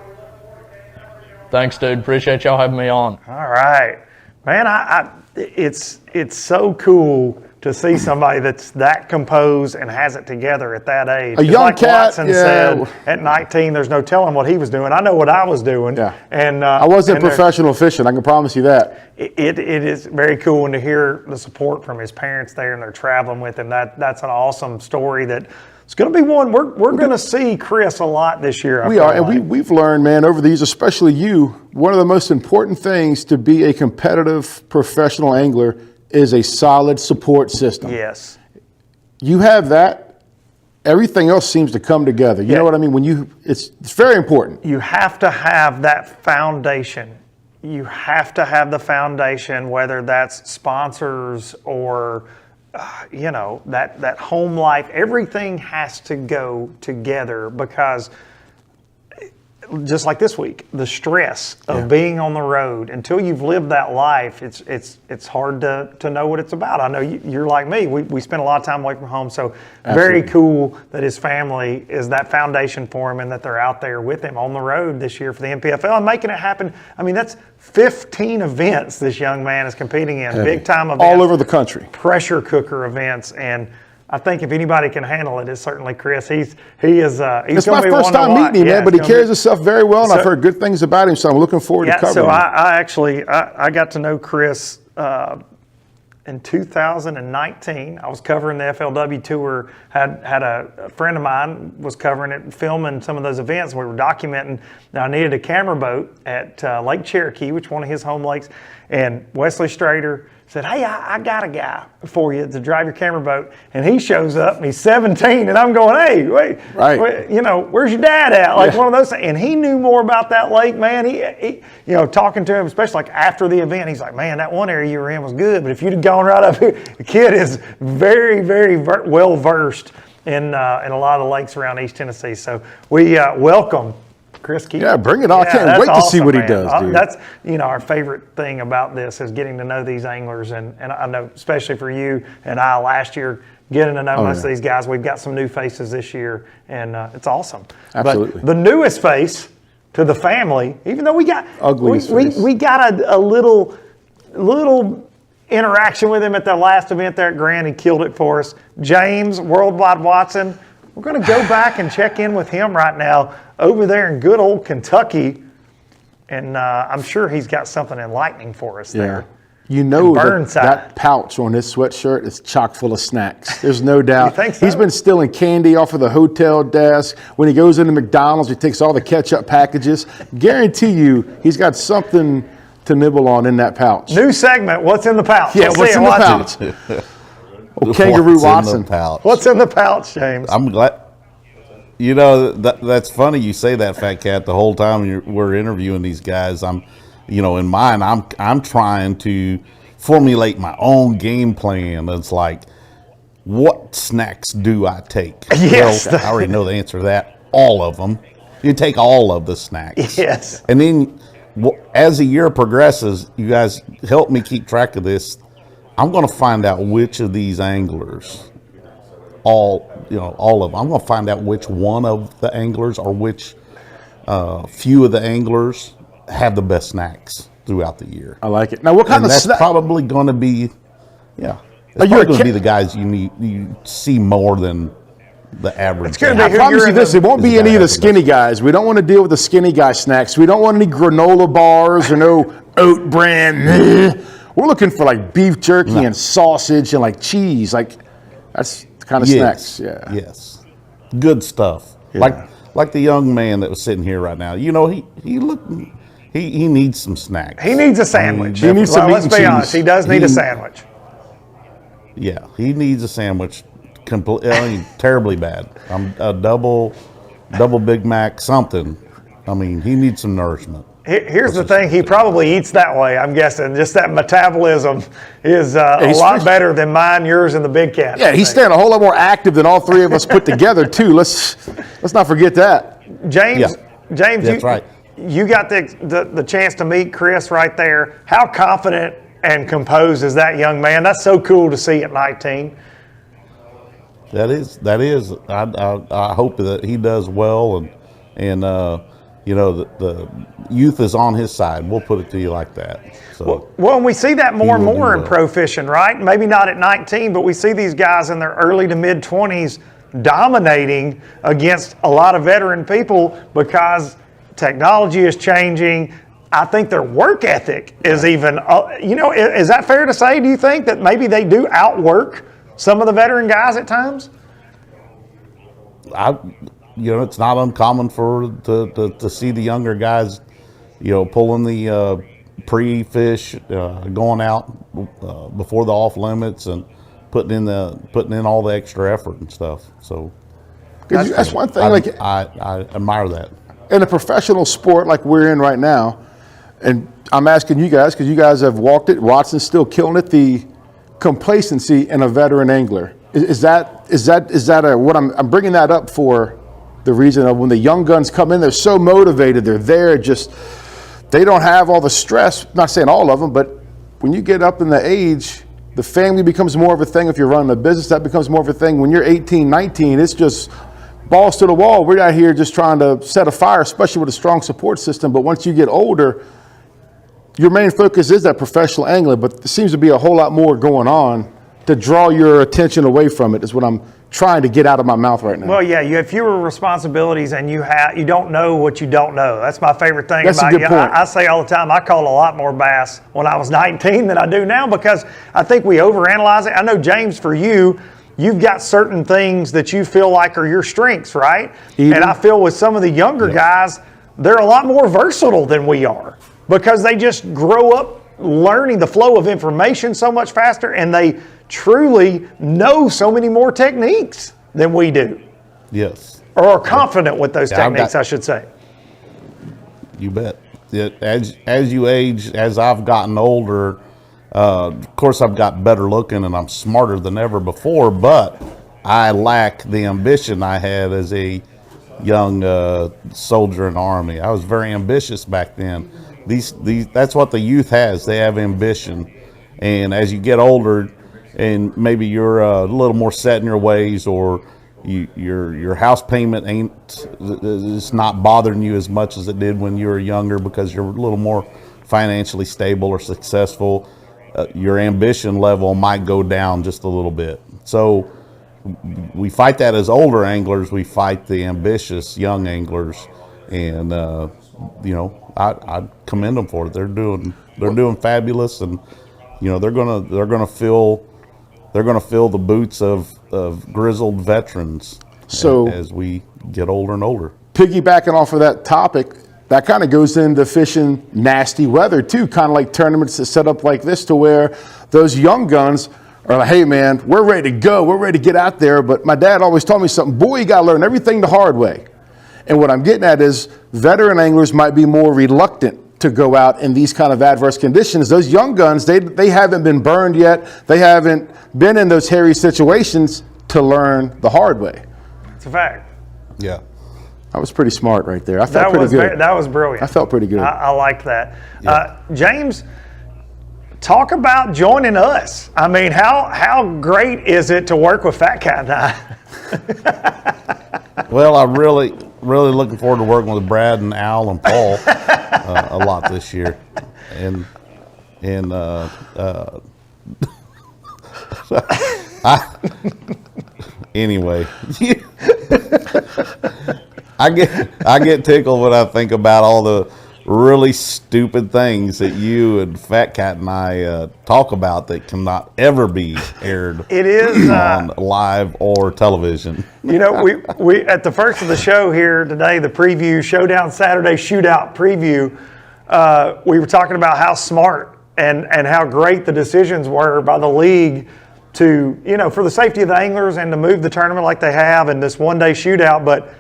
Thanks, dude. Appreciate y'all having me on. All right. Man, it's so cool to see somebody that's that composed and has it together at that age. A young like cat, Watson said, at 19, there's no telling what he was doing. I know what I was doing. Yeah. And I wasn't professional fishing. I can promise you that. It is very cool, and to hear the support from his parents there, and they're traveling with him. That's an awesome story. That it's going to be one we're going to see Chris a lot this year. We are, and we've learned, man, over the years, especially you, one of the most important things to be a competitive professional angler is a solid support system. Yes. You have that, everything else seems to come together. You know what I mean? It's very important. You have to have that foundation. You have to have the foundation, whether that's sponsors or that home life. Everything has to go together, because just like this week, the stress of being on the road, until you've lived that life, it's hard to know what it's about. I know you're like me. We spend a lot of time away from home, so very cool that his family is that foundation for him, and that they're out there with him on the road this year for the NPFL and making it happen. I mean, that's 15 events this young man is competing in, big time events, all over the country, pressure cooker events, and I think if anybody can handle it, it's certainly Chris. He's it's my first time meeting him, man, but he carries himself very well, and I've heard good things about him, so I'm looking forward to covering so him. I got to know Chris in 2019. I was covering the FLW tour. Had a friend of mine was covering it and filming some of those events. We were documenting. Now I needed a camera boat at Lake Cherokee, which is one of his home lakes, and Wesley Strader said, hey, I got a guy for you to drive your camera boat. And he shows up and he's 17 and I'm going, hey, wait, where's your dad at? Like one of those things. And he knew more about that lake, man. He talking to him, especially like after the event, he's like, man, that one area you were in was good. But if you'd have gone right up here, the kid is very, very well versed in a lot of the lakes around East Tennessee. So we welcome Chris Keable. Yeah, bring it on. I can't wait to see what he does, dude. That's, our favorite thing about this is getting to know these anglers. And I know, especially for you and I last year, getting to know most of these guys. We've got some new faces this year, and it's awesome. Absolutely. But the newest face to the family, even though we got we got a little interaction with him at the last event there at Grand. He killed it for us. James, Worldwide Watson, we're going to go back and check in with him right now over there in good old Kentucky, and I'm sure he's got something enlightening for us there. You know that pouch on his sweatshirt is chock full of snacks. There's no doubt. You think so? He's been stealing candy off of the hotel desk. When he goes into McDonald's, he takes all the ketchup packages. Guarantee you he's got something to nibble on in that pouch. New segment, what's in the pouch? Yeah, what's in the pouch? Kangaroo Watson. What's in the pouch, James? I'm glad. That's funny you say that, Fat Cat. The whole time we're interviewing these guys, in mine, I'm trying to formulate my own game plan. It's like, what snacks do I take? Yes. Well, I already know the answer to that. All of them. You take all of the snacks. Yes. And then as the year progresses, you guys help me keep track of this. I'm going to find out which of these anglers, all of them. I'm going to find out which one of the anglers or which few of the anglers have the best snacks throughout the year. I like it. Now, what kind of that's probably going to be, it's probably going to be the guys you see more than the average. It's going to be I promise you this, it won't be any of the skinny guys. We don't want to deal with the skinny guy snacks. We don't want any granola bars or no oat bran. We're looking for like beef jerky and sausage and like cheese. Like that's the kind of snacks. Yeah. Yes. Good stuff. Yeah. Like the young man that was sitting here right now. He needs some snacks. He needs a sandwich. He needs some meat and cheese. Let's be honest. He does need a sandwich. Yeah, he needs a sandwich. Terribly bad. A double Big Mac, something. He needs some nourishment. Here's the thing. He probably eats that way, I'm guessing. Just that metabolism is a lot better than mine, yours, and the big cat. Yeah, he's staying a whole lot more active than all three of us put together, too. Let's not forget that. James, that's right. You got the chance to meet Chris right there. How confident and composed is that young man? That's so cool to see at 19. That is. I hope that he does well, and the youth is on his side. We'll put it to you like that. So, well, and we see that more and more in pro fishing, right? Maybe not at 19, but we see these guys in their early to mid 20s dominating against a lot of veteran people because technology is changing. I think their work ethic is even, is that fair to say? Do you think that maybe they do outwork some of the veteran guys at times? It's not uncommon to see the younger guys, pulling the pre-fish, going out before the off limits and putting in all the extra effort and stuff. So that's one thing. I admire that. In a professional sport like we're in right now, and I'm asking you guys because you guys have walked it. Watson's still killing it. The complacency in a veteran angler is that what I'm bringing that up for the reason of when the young guns come in, they're so motivated, they're there, they don't have all the stress. Not saying all of them, but when you get up in the age, the family becomes more of a thing. If you're running a business, that becomes more of a thing. When you're 18, 19, it's just balls to the wall. We're out here just trying to set a fire, especially with a strong support system. But once you get older, your main focus is that professional angling, but there seems to be a whole lot more going on to draw your attention away from it, is what I'm trying to get out of my mouth right now. Well, yeah, you have fewer responsibilities and you don't know what you don't know. That's my favorite thing about you. I say all the time, I caught a lot more bass when I was 19 than I do now because I think we overanalyze it. I know, James, for you, you've got certain things that you feel like are your strengths, right? And I feel with some of the younger guys, they're a lot more versatile than we are because they just grow up learning the flow of information so much faster, and they truly know so many more techniques than we do. Yes. Or are confident with those techniques, I should say. You bet. As you age, as I've gotten older, of course I've got better looking and I'm smarter than ever before, but I lack the ambition I had as a young soldier in the Army. I was very ambitious back then. That's what the youth has. They have ambition. And as you get older and maybe you're a little more set in your ways, or your house payment it's not bothering you as much as it did when you were younger because you're a little more financially stable or successful, your ambition level might go down just a little bit. So we fight that as older anglers. We fight the ambitious young anglers, and I commend them for it. They're doing fabulous, and they're gonna fill the boots of grizzled veterans as we get older and older. Piggybacking off of that topic, that kind of goes into fishing nasty weather too, kind of like tournaments that set up like this, to where those young guns are like, hey man, we're ready to go, we're ready to get out there. But my dad always told me something, boy, you got to learn everything the hard way. And what I'm getting at is veteran anglers might be more reluctant to go out in these kind of adverse conditions. Those young guns, they haven't been burned yet. They haven't been in those hairy situations to learn the hard way. It's a fact. Yeah. I was pretty smart right there. I felt pretty good. That was brilliant. I felt pretty good. I liked that. Yeah. James, talk about joining us. I mean, how great is it to work with Fat Cat and I? Well, I'm really looking forward to working with Brad and Al and Paul a lot this year, and anyway, I get tickled when I think about all the really stupid things that you and Fat Cat and I talk about that cannot ever be aired. It is on live or television. We at the first of the show here today, the preview, Showdown Saturday Shootout preview, we were talking about how smart and how great the decisions were by the league to, for the safety of the anglers and to move the tournament like they have in this one-day shootout. But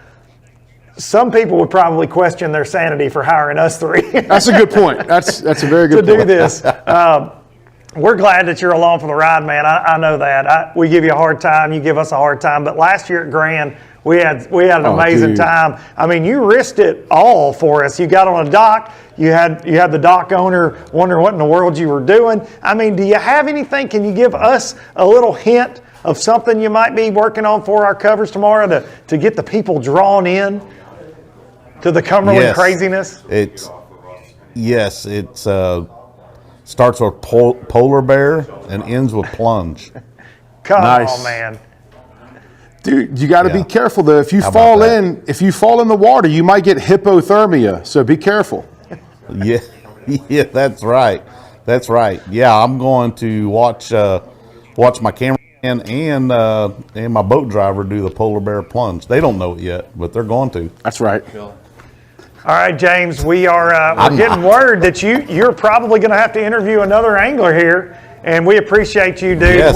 some people would probably question their sanity for hiring us three. That's a good point. That's a very good to point. do this. We're glad that you're along for the ride, man. I know that. We give you a hard time. You give us a hard time. But last year at Grand, we had an amazing time. I mean, you risked it all for us. You got on a dock. You had the dock owner wondering what in the world you were doing. I mean, do you have anything? Can you give us a little hint of something you might be working on for our covers tomorrow to get the people drawn in to the Cumberland craziness? It starts with polar bear and ends with plunge. Come on, man. Dude, you got to be careful though. If you fall in the water, you might get hypothermia. So be careful. Yeah, that's right. Yeah, I'm going to watch my cameraman and my boat driver do the polar bear plunge. They don't know it yet, but they're going to. That's right. All right, James, we're getting word that you're probably going to have to interview another angler here, and we appreciate you, dude. Yes.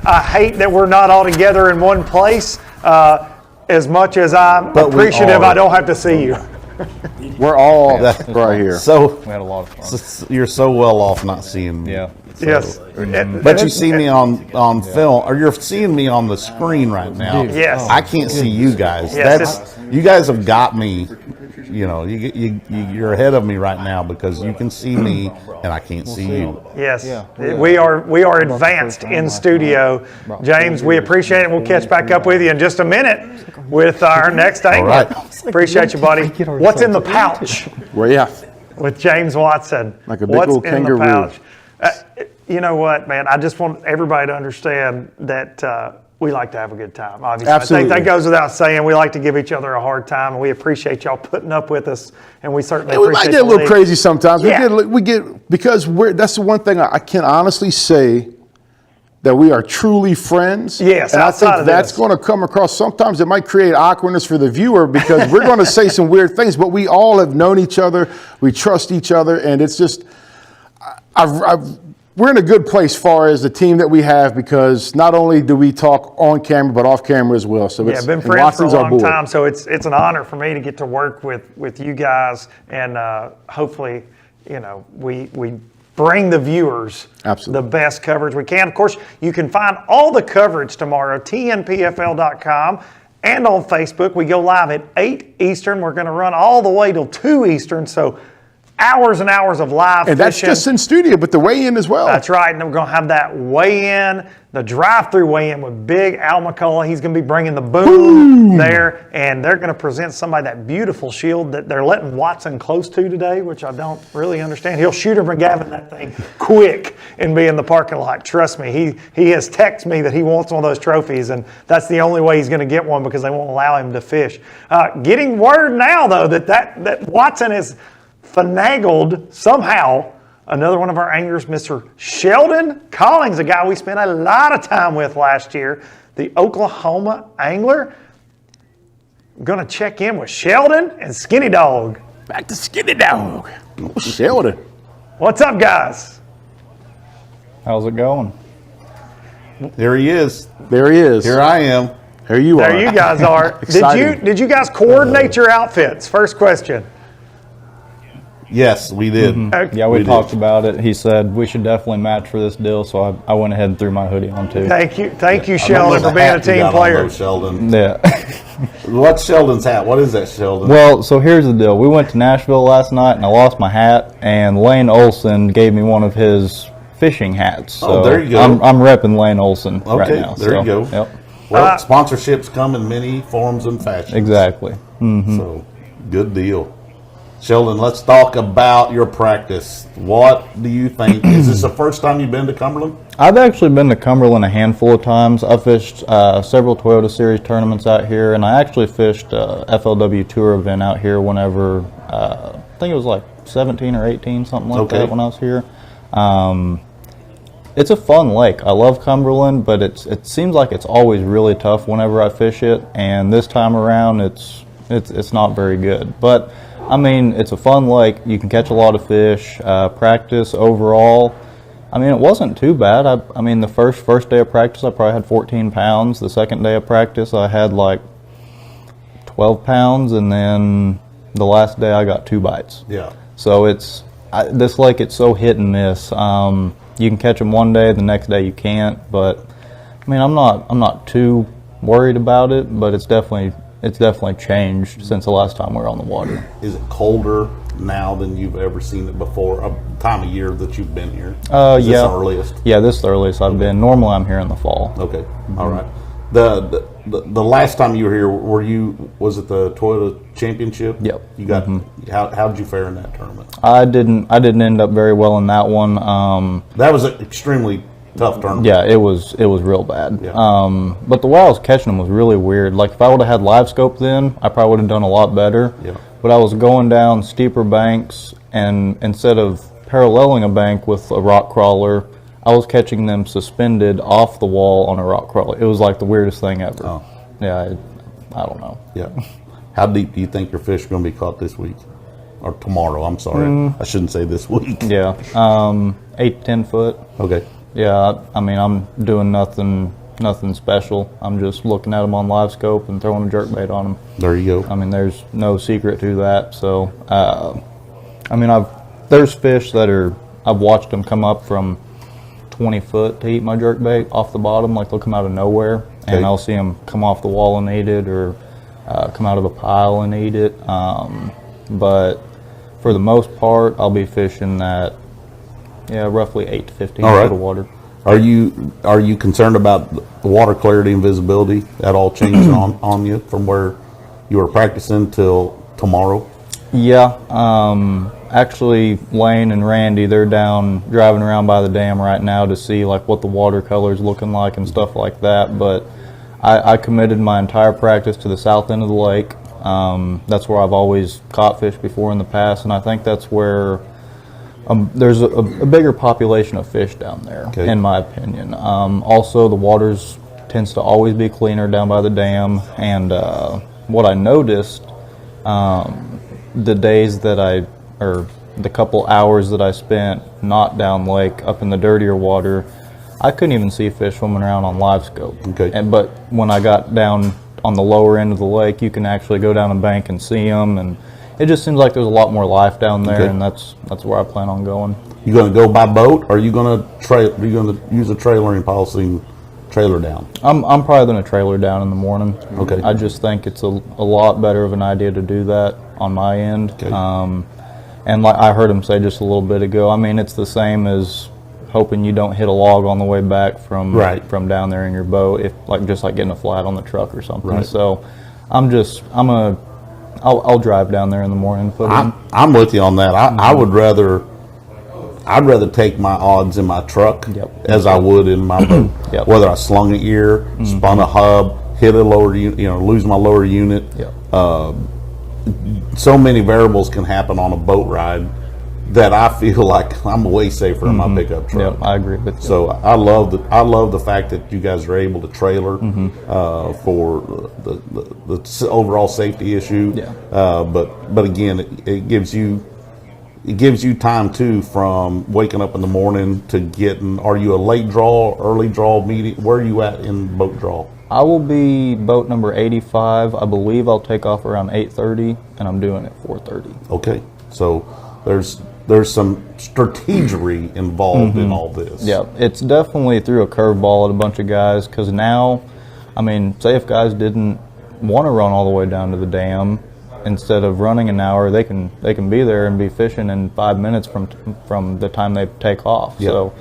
I hate that we're not all together in one place. As much as I'm appreciative, I don't have to see you. We're all right here. So we had a lot of fun. You're so well off not seeing me. Yeah. So, yes. But you see me on film, or you're seeing me on the screen right now. Yes. I can't see you guys. Yes, you guys have got me. You're ahead of me right now because you can see me and I can't see you. Yes. We are advanced in studio. James, we appreciate it. We'll catch back up with you in just a minute with our next angler. All right. Appreciate you, buddy. What's in the pouch? Well, yeah. With James Watson. Like a big old kangaroo. What's in the pouch? You know what, man? I just want everybody to understand that we like to have a good time, obviously. Absolutely. I think that goes without saying. We like to give each other a hard time, and we appreciate y'all putting up with us, and we certainly appreciate we might get a little league. crazy sometimes. Yeah. We get because that's the one thing I can honestly say that we are truly friends. Yes, and I outside think of that's this. going to come across. Sometimes it might create awkwardness for the viewer because we're going to say some weird things, but we all have known each other. We trust each other, and it's just we're in a good place far as the team that we have, because not only do we talk on camera but off camera as well. So Yeah, been friends for a long time, so it's an honor for me to get to work with you guys, and hopefully, we bring the viewers Absolutely. the best coverage we can. Of course, you can find all the coverage tomorrow, TNPFL.com, and on Facebook. We go live at 8 Eastern. We're going to run all the way till 2 Eastern, so hours and hours of live And fishing. that's just in studio, but the weigh-in as well. That's right, and we're going to have that weigh-in, the drive-through weigh-in with Big Al McCullough. He's going to be bringing the boom there, and they're going to present somebody that beautiful shield that they're letting Watson close to today, which I don't really understand. He'll shoot him McGavin that thing quick and be in the parking lot. Trust me, he has texted me that he wants one of those trophies, and that's the only way he's going to get one, because they won't allow him to fish. Getting word now, though, that Watson is finagled somehow another one of our anglers, Mr. Sheldon Collings, a guy we spent a lot of time with last year, the Oklahoma angler. I'm going to check in with Sheldon and Skinny Dog. Back to Skinny Dog. Oh, Sheldon. What's up, guys? How's it going? There he is. There he is. Here I am. There you are. There you guys are. Exciting. Did you guys coordinate your outfits? First question. Yes, we did. Okay. Yeah, we We talked did. about it. He said we should definitely match for this deal, so I went ahead and threw my hoodie on too. Thank you, I Sheldon, love for the being a hat you team got on, player. though, Sheldon. Yeah. What's Sheldon's hat? What is that, Sheldon? Well, so here's the deal. We went to Nashville last night, and I lost my hat, and Lane Olson gave me one of his fishing hats. So Oh, there you go. I'm repping Lane Olson right Okay, now. there so, you go. Yep. Well, sponsorships come in many forms and fashions. Exactly. So, good deal. Sheldon, let's talk about your practice. What do you think? Is this the first time you've been to Cumberland? I've actually been to Cumberland a handful of times. I fished several Toyota Series tournaments out here, and I actually fished a FLW Tour event out here whenever, I think it was like 17 or 18, something like Okay. that when I was here. It's a fun lake. I love Cumberland, but it seems like it's always really tough whenever I fish it, and this time around it's not very good. But I mean, it's a fun lake. You can catch a lot of fish. Practice overall, I mean, it wasn't too bad. I mean, the first day of practice, I probably had 14 pounds. The second day of practice, I had like 12 pounds, and then the last day I got 2 bites. Yeah. So this lake, it's so hit and miss. You can catch them one day, the next day you can't. But I mean, I'm not too worried about it, but it's definitely changed since the last time we were on the water. Is it colder now than you've ever seen it before? A time of year that you've been here? Is this the earliest? Yeah, this is the earliest I've been. Normally I'm here in the fall. Okay. All right. The last time you were here, was it the Toyota Championship? Yep. You got how did you fare in that tournament? I didn't end up very well in that one. That was an extremely tough tournament. Yeah, it was real bad. Yeah. But the way I was catching them was really weird. Like if I would have had live scope then, I probably would have done a lot better. Yeah. But I was going down steeper banks, and instead of paralleling a bank with a rock crawler, I was catching them suspended off the wall on a rock crawler. It was like the weirdest thing ever. Oh. Yeah, I don't know. Yeah. How deep do you think your fish are going to be caught this week? Or tomorrow, I'm sorry. I shouldn't say this week. Yeah, 8 to 10 foot. Okay. Yeah, I mean, I'm doing nothing special. I'm just looking at them on live scope and throwing a jerkbait on them. There you go. I mean, there's no secret to that. So, I mean, there's fish that I've watched them come up from 20 foot to eat my jerkbait off the bottom, like they'll come out of nowhere, and I'll see them come off the wall and eat it, or come out of a pile and eat it. But for the most part, I'll be fishing that, roughly 8 to 15 All right. foot of water. Are you concerned about the water clarity and visibility at all changing on you from where you were practicing till tomorrow? Yeah, actually Lane and Randy, they're down driving around by the dam right now to see like what the water color is looking like and stuff like that. But I committed my entire practice to the south end of the lake. That's where I've always caught fish before in the past, and I think that's where there's a bigger population of fish down there, in my opinion. Also, the waters tends to always be cleaner down by the dam, and what I noticed, the days that the couple hours that I spent not down lake, up in the dirtier water, I couldn't even see fish swimming around on live scope. Okay. But when I got down on the lower end of the lake, you can actually go down a bank and see them, and it just seems like there's a lot more life down there, Okay. and that's where I plan on going. You going to go by boat, or are you going to use a trailering policy and trailer down? I'm probably going to trailer down in the morning. Okay. I just think it's a lot better of an idea to do that on my end. Okay. And like I heard him say just a little bit ago, I mean, it's the same as hoping you don't hit a log on the way back from down there in your boat, just like getting a flat on the truck or something. Right. So I'll drive down there in the morning. I'm with you on that. I'd rather take my odds in my truck as I would in my boat. Whether I slung an ear, spun a hub, hit a lower unit, lose my lower unit. So many variables can happen on a boat ride that I feel like I'm way safer in my pickup truck. Yep, I agree with you. So I love the fact that you guys are able to trailer for the overall safety issue. Yeah. But again, it gives you time too, from waking up in the morning to getting. Are you a late draw, early draw, medium? Where are you at in boat draw? I will be boat number 85. I believe I'll take off around 8:30, and I'm doing it 4:30. Okay, so there's some strategery involved in all this. Yeah, it's definitely threw a curveball at a bunch of guys, because now, I mean, say if guys didn't want to run all the way down to the dam, instead of running an hour, they can be there and be fishing in 5 minutes from the time they take off. Yep. So,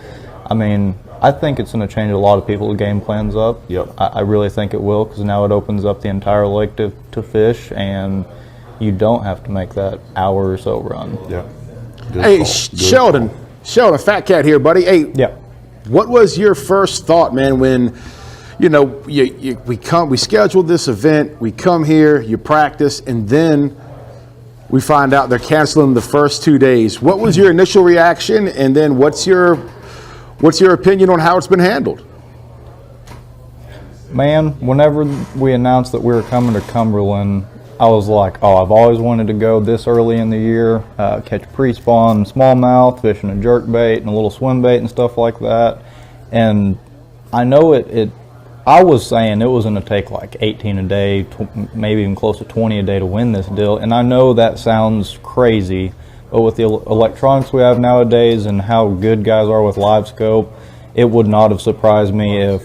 I mean, I think it's going to change a lot of people's game plans up. Yep. I really think it will, because now it opens up the entire lake to fish, and you don't have to make that hour or so run. Yeah. Good Hey, call. Good Sheldon, call. Sheldon, Fat Cat here, buddy. Hey, Yeah. what was your first thought, man, when we scheduled this event, we come here, you practice, and then we find out they're canceling the first 2 days. What was your initial reaction, and then what's your opinion on how it's been handled? Man, whenever we announced that we were coming to Cumberland, I was like, oh, I've always wanted to go this early in the year, catch pre-spawn smallmouth, fishing a jerkbait and a little swim bait and stuff like that. And I know I was saying it was going to take like 18 a day, maybe even close to 20 a day to win this deal. And I know that sounds crazy, but with the electronics we have nowadays and how good guys are with live scope, it would not have surprised me if,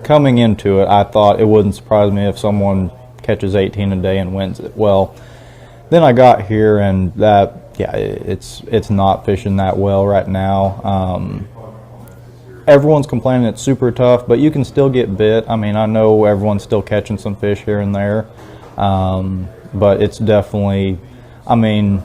coming into it, I thought it wouldn't surprise me if someone catches 18 a day and wins it. Well, then I got here, and it's not fishing that well right now. Everyone's complaining it's super tough, but you can still get bit. I mean, I know everyone's still catching some fish here and there, but it's definitely, I mean,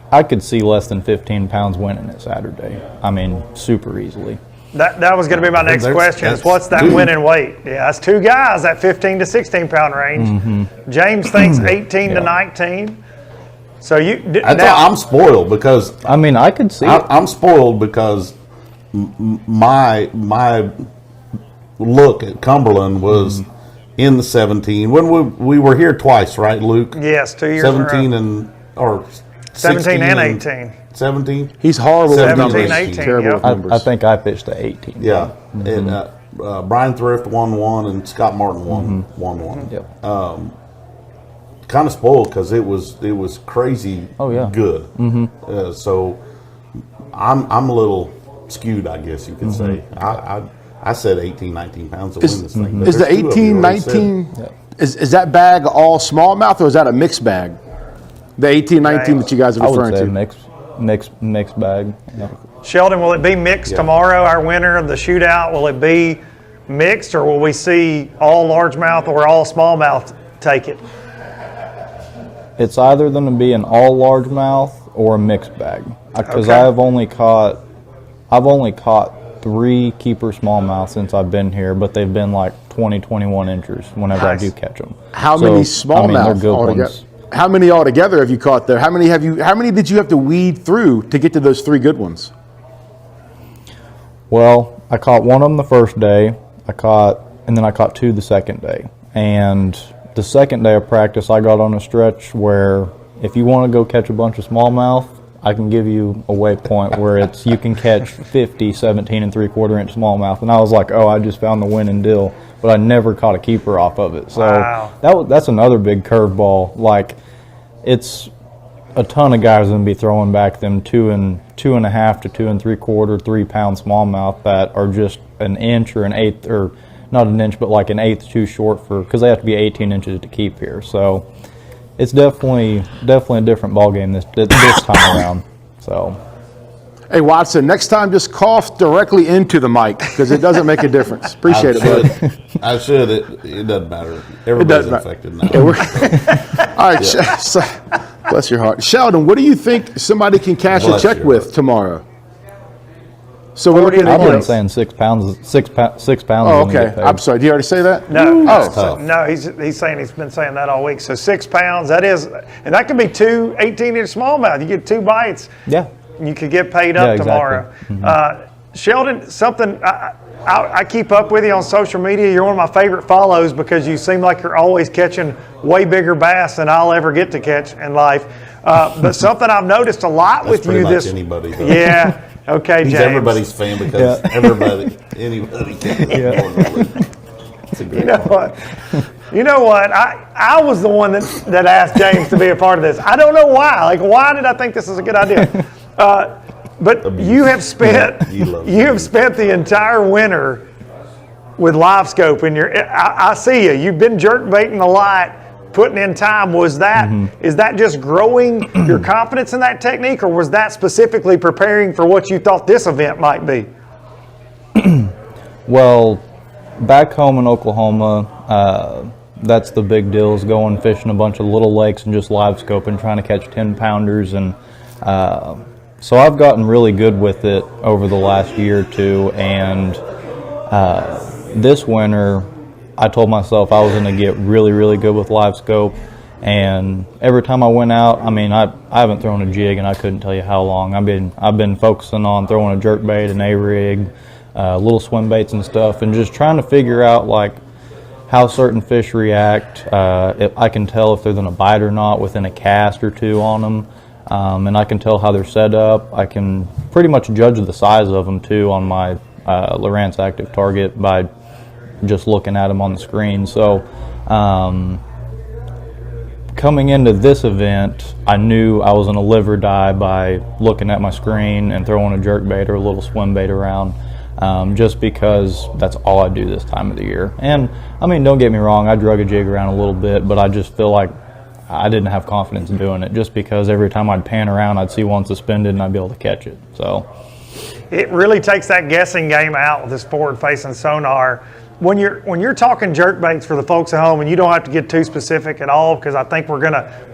I could see less than 15 pounds winning it Saturday. I mean, super easily. That was going to be my next question. Is what's that winning weight? Yeah, that's two guys, that 15 to 16 pound range. James thinks 18 to 19. So I'm spoiled because I mean, I could see. I'm spoiled because my look at Cumberland was in the 17 when we were here twice, right, Luke? Yes, 2 years. 17 and or 17 and 18. 17. He's horrible with 17, numbers. 18, Terrible yep. with numbers. I think I pitched to 18. Yeah, and Brian Thrift won one, and Scott Martin won one. Yep. Kind of spoiled because it was crazy. Oh, yeah. Good. So I'm a little skewed, I guess you could say. I said 18, 19 pounds to win this thing. Is the There's two of you 18, already said- 19, is that bag all smallmouth, or is that a mixed bag? The 18, 19 that you guys are I referring would say to. mixed bag. Yeah. Sheldon, will it be mixed tomorrow, our winner of the shootout? Will it be mixed, or will we see all largemouth or all smallmouth take it? It's either going to be an all largemouth or a mixed bag, because Okay. I've only caught 3 keeper smallmouth since I've been here, but they've been like 20, 21 inches whenever Nice. I do catch them. How So, many I mean, smallmouth they're good altogether? ones. How many altogether have you caught there? How many did you have to weed through to get to those 3 good ones? Well, I caught one of them the first day, and then I caught 2 the second day. And the second day of practice, I got on a stretch where if you want to go catch a bunch of smallmouth I can give you a waypoint where you can catch 50, 17 3/4 inch smallmouth. And I was like, oh, I just found the winning deal, but I never caught a keeper off of it. So that's another big curveball. Like, it's a ton of guys going to be throwing back them 2.5 to 2 3/4, 3 pound smallmouth that are just an inch or an eighth, or not an inch, but like an eighth too short because they have to be 18 inches to keep here. So it's definitely a different ball game this time around. So, hey Watson, next time just cough directly into the mic because it doesn't make a difference. Appreciate it, bud. I should. It doesn't matter. Everybody's infected now. Yeah, all right, bless your heart, Sheldon. What do you think somebody can cash a check with tomorrow? So we're looking at. I wasn't saying 6 pounds. 6 pounds. Oh, okay. I'm sorry. Did you already say that? No. Oh, no. He's saying he's been saying that all week. So 6 pounds. That is, and that could be 2 18-inch smallmouth. You get 2 bites. Yeah. You could get paid up tomorrow. Mm-hmm. Sheldon, something I keep up with you on social media. You're one of my favorite follows because you seem like you're always catching way bigger bass than I'll ever get to catch in life. But something I've noticed a lot with you this. Anybody. Though. Yeah. Okay, He's James. everybody's fan because anybody can. It's a great You know what? I was the one that asked James to be a part of this. I don't know why. Like, why did I think this is a good idea? But you have spent the entire winter with live scope in your. I see you. You've been jerk baiting a lot, putting in time. Was that is that just growing your confidence in that technique, or was that specifically preparing for what you thought this event might be? Well, back home in Oklahoma, that's the big deal, is going fishing a bunch of little lakes and just live scoping, trying to catch 10-pounders. And so I've gotten really good with it over the last year or two. And this winter, I told myself I was going to get really, really good with live scope. And every time I went out, I mean, I haven't thrown a jig, and I couldn't tell you how long. I've been focusing on throwing a jerk bait, an A-rig, little swim baits and stuff, and just trying to figure out like how certain fish react. If I can tell if they're going to bite or not within a cast or two on them, and I can tell how they're set up. I can pretty much judge the size of them too on my Lowrance Active Target by just looking at them on the screen. So coming into this event, I knew I was going to live or die by looking at my screen and throwing a jerk bait or a little swim bait around, just because that's all I do this time of the year. And I mean, don't get me wrong, I drug a jig around a little bit, but I just feel like I didn't have confidence in doing it, just because every time I'd pan around, I'd see one suspended and I'd be able to catch it. So it really takes that guessing game out with this forward-facing sonar. When you're talking jerk baits for the folks at home, and you don't have to get too specific at all, because I think we're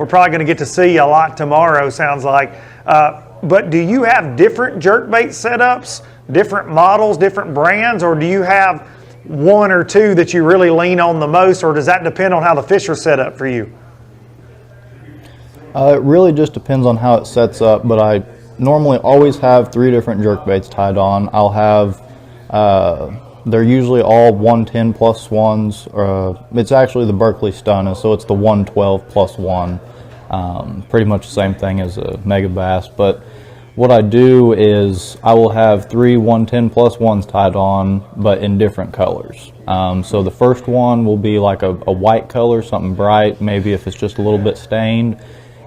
probably gonna get to see a lot tomorrow, sounds like. But do you have different jerk bait setups, different models, different brands, or do you have one or two that you really lean on the most, or does that depend on how the fish are set up for you? It really just depends on how it sets up, but I normally always have 3 different jerk baits tied on. I'll have they're usually all 110 plus ones. It's actually the Berkeley Stun, so it's the 112 plus 1. Pretty much the same thing as a Mega Bass. But what I do is I will have 3 110 plus ones tied on, but in different colors. So the first one will be like a white color, something bright, maybe if it's just a little bit stained.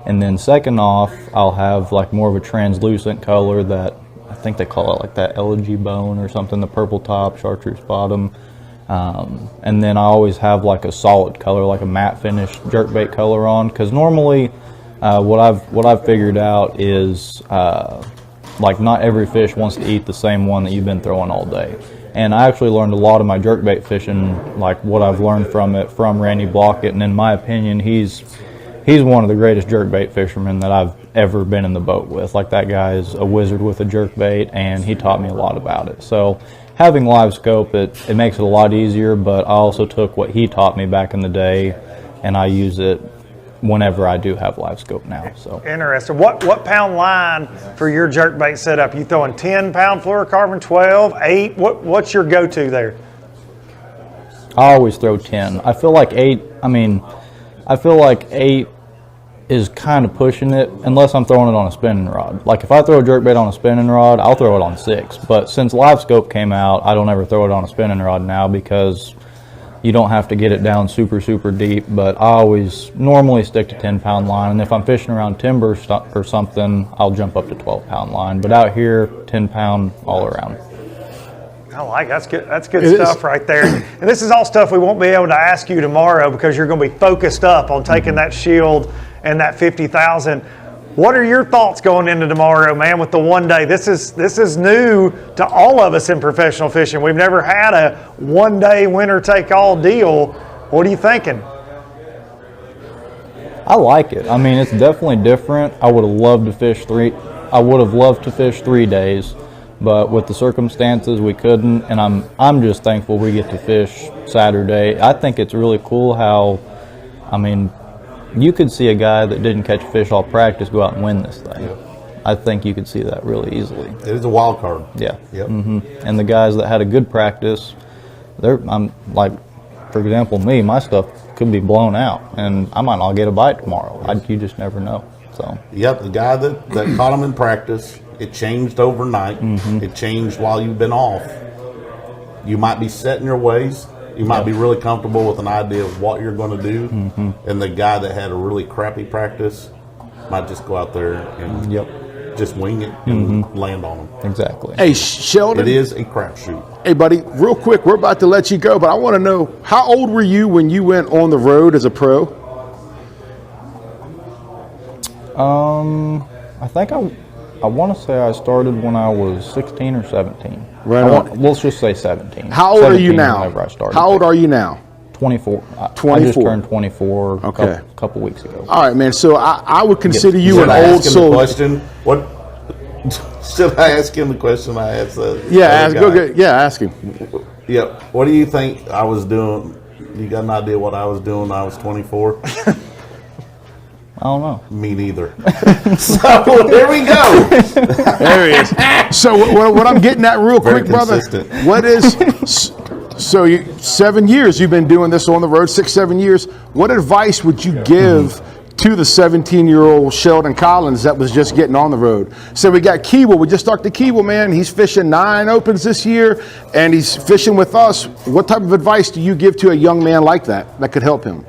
And then second off, I'll have like more of a translucent color that I think they call it like that elegy bone or something, the purple top, chartreuse bottom. And then I always have like a solid color, like a matte finish jerkbait color on, because normally what I've figured out is like not every fish wants to eat the same one that you've been throwing all day. And I actually learned a lot of my jerkbait fishing, like what I've learned from it, from Randy Blockett, and in my opinion, he's one of the greatest jerkbait fishermen that I've ever been in the boat with. Like, that guy is a wizard with a jerkbait, and he taught me a lot about it. So having live scope, it makes it a lot easier, but I also took what he taught me back in the day, and I use it whenever I do have live scope now. So interesting. What pound line for your jerkbait setup? You throwing 10-pound fluorocarbon, 12, 8? What's your go-to there? I always throw 10. I feel like 8. is kind of pushing it unless I'm throwing it on a spinning rod. Like if I throw a jerkbait on a spinning rod, I'll throw it on 6. But since Live Scope came out, I don't ever throw it on a spinning rod now because you don't have to get it down super, super deep. But I always normally stick to 10-pound line. And if I'm fishing around timber or something, I'll jump up to 12-pound line. But out here, 10-pound all around. I like that's good. That's good stuff right there. And this is all stuff we won't be able to ask you tomorrow because you're going to be focused up on taking that Shield and that 50,000. What are your thoughts going into tomorrow, man? With the one day, this is new to all of us in professional fishing. We've never had a one-day winner take all deal. What are you thinking? I like it. I mean, it's definitely different. I would have loved to fish 3. I would have loved to fish 3 days. But with the circumstances, we couldn't, and I'm just thankful we get to fish Saturday. I think it's really cool how, I mean, you could see a guy that didn't catch a fish all practice go out and win this thing. Yeah. I think you could see that really easily. It is a wild card. Yeah. Yep. And the guys that had a good practice, I'm like, for example, me, my stuff could be blown out, and I might not get a bite tomorrow. You just never know. So. Yep, the guy that caught him in practice. It changed overnight. It changed while you've been off. You might be set in your ways. You might be really comfortable with an idea of what you're going to do. And the guy that had a really crappy practice might just go out there and just wing it and land on them. Exactly. Hey, Sheldon. It is a crapshoot. Hey, buddy, real quick, we're about to let you go, but I want to know, how old were you when you went on the road as a pro? I think I want to say I started when I was 16 or 17. Right on. Let's just say 17. How old are you now? Whenever I started. How old are you now? 24. 24. I just turned 24 a couple weeks ago. All right, man. So I would consider you an Should I old ask him soul. the question? What should I ask him the question I asked? Ask him. Yeah. What do you think I was doing? You got an idea what I was doing when I was 24? I don't know. Me neither. So there we go. There he is. So what I'm getting at real quick, brother, what is, so 7 years you've been doing this on the road, 6-7 years. What advice would you give to the 17-year-old Sheldon Collings that was just getting on the road? So we got Keable. We just talked to Keable, man. He's fishing 9 opens this year, and he's fishing with us. What type of advice do you give to a young man like that could help him?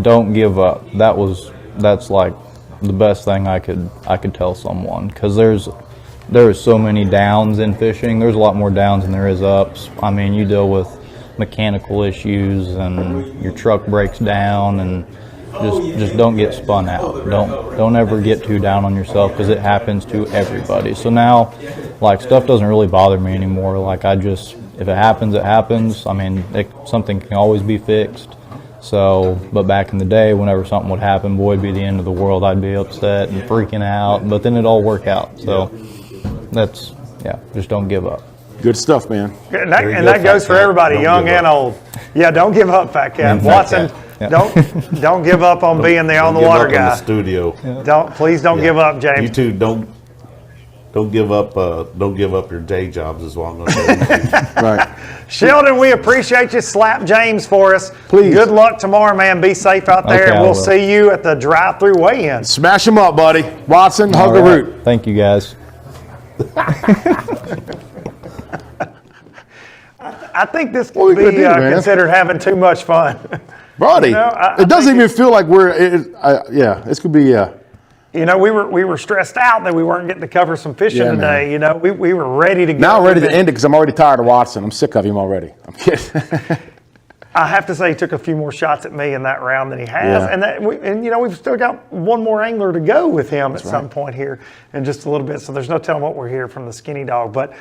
Don't give up. That's like the best thing I could tell someone, because there is so many downs in fishing. There's a lot more downs than there is ups. I mean, you deal with mechanical issues and your truck breaks down, and just don't get spun out. Don't ever get too down on yourself, because it happens to everybody. So now, like, stuff doesn't really bother me anymore. Like, if it happens, it happens. I mean, something can always be fixed. So, but back in the day, whenever something would happen, boy, it'd be the end of the world. I'd be upset and freaking out, but then it'd all work out. So just don't give up. Good stuff, man. And that goes for everybody, young and old. Yeah, don't give up, Fat Cat. Watson, don't give up on being the on the water guy. In the studio. Please don't give up, James. You too. Don't give up. Don't give up your day jobs is what I'm going to say. Right. Sheldon, we appreciate you. Slap James for us. Please. Good luck tomorrow, man. Be safe out there, and we'll see you at the drive-through weigh-in. Smash him up, buddy. Watson, hug a root. Thank you, guys. I think this could be considered having too much fun. Buddy, it doesn't even feel like this could be, You know, we were stressed out that we weren't getting to cover some fishing today. Man. You know, we were ready to go. Now I'm ready to end it because I'm already tired of Watson. I'm sick of him already. I'm kidding. I have to say he took a few more shots at me in that round than he has. Yeah. And you know, we've still got one more angler to go with him at some point here in just a little bit. So there's no telling what we're hearing from the skinny dog. But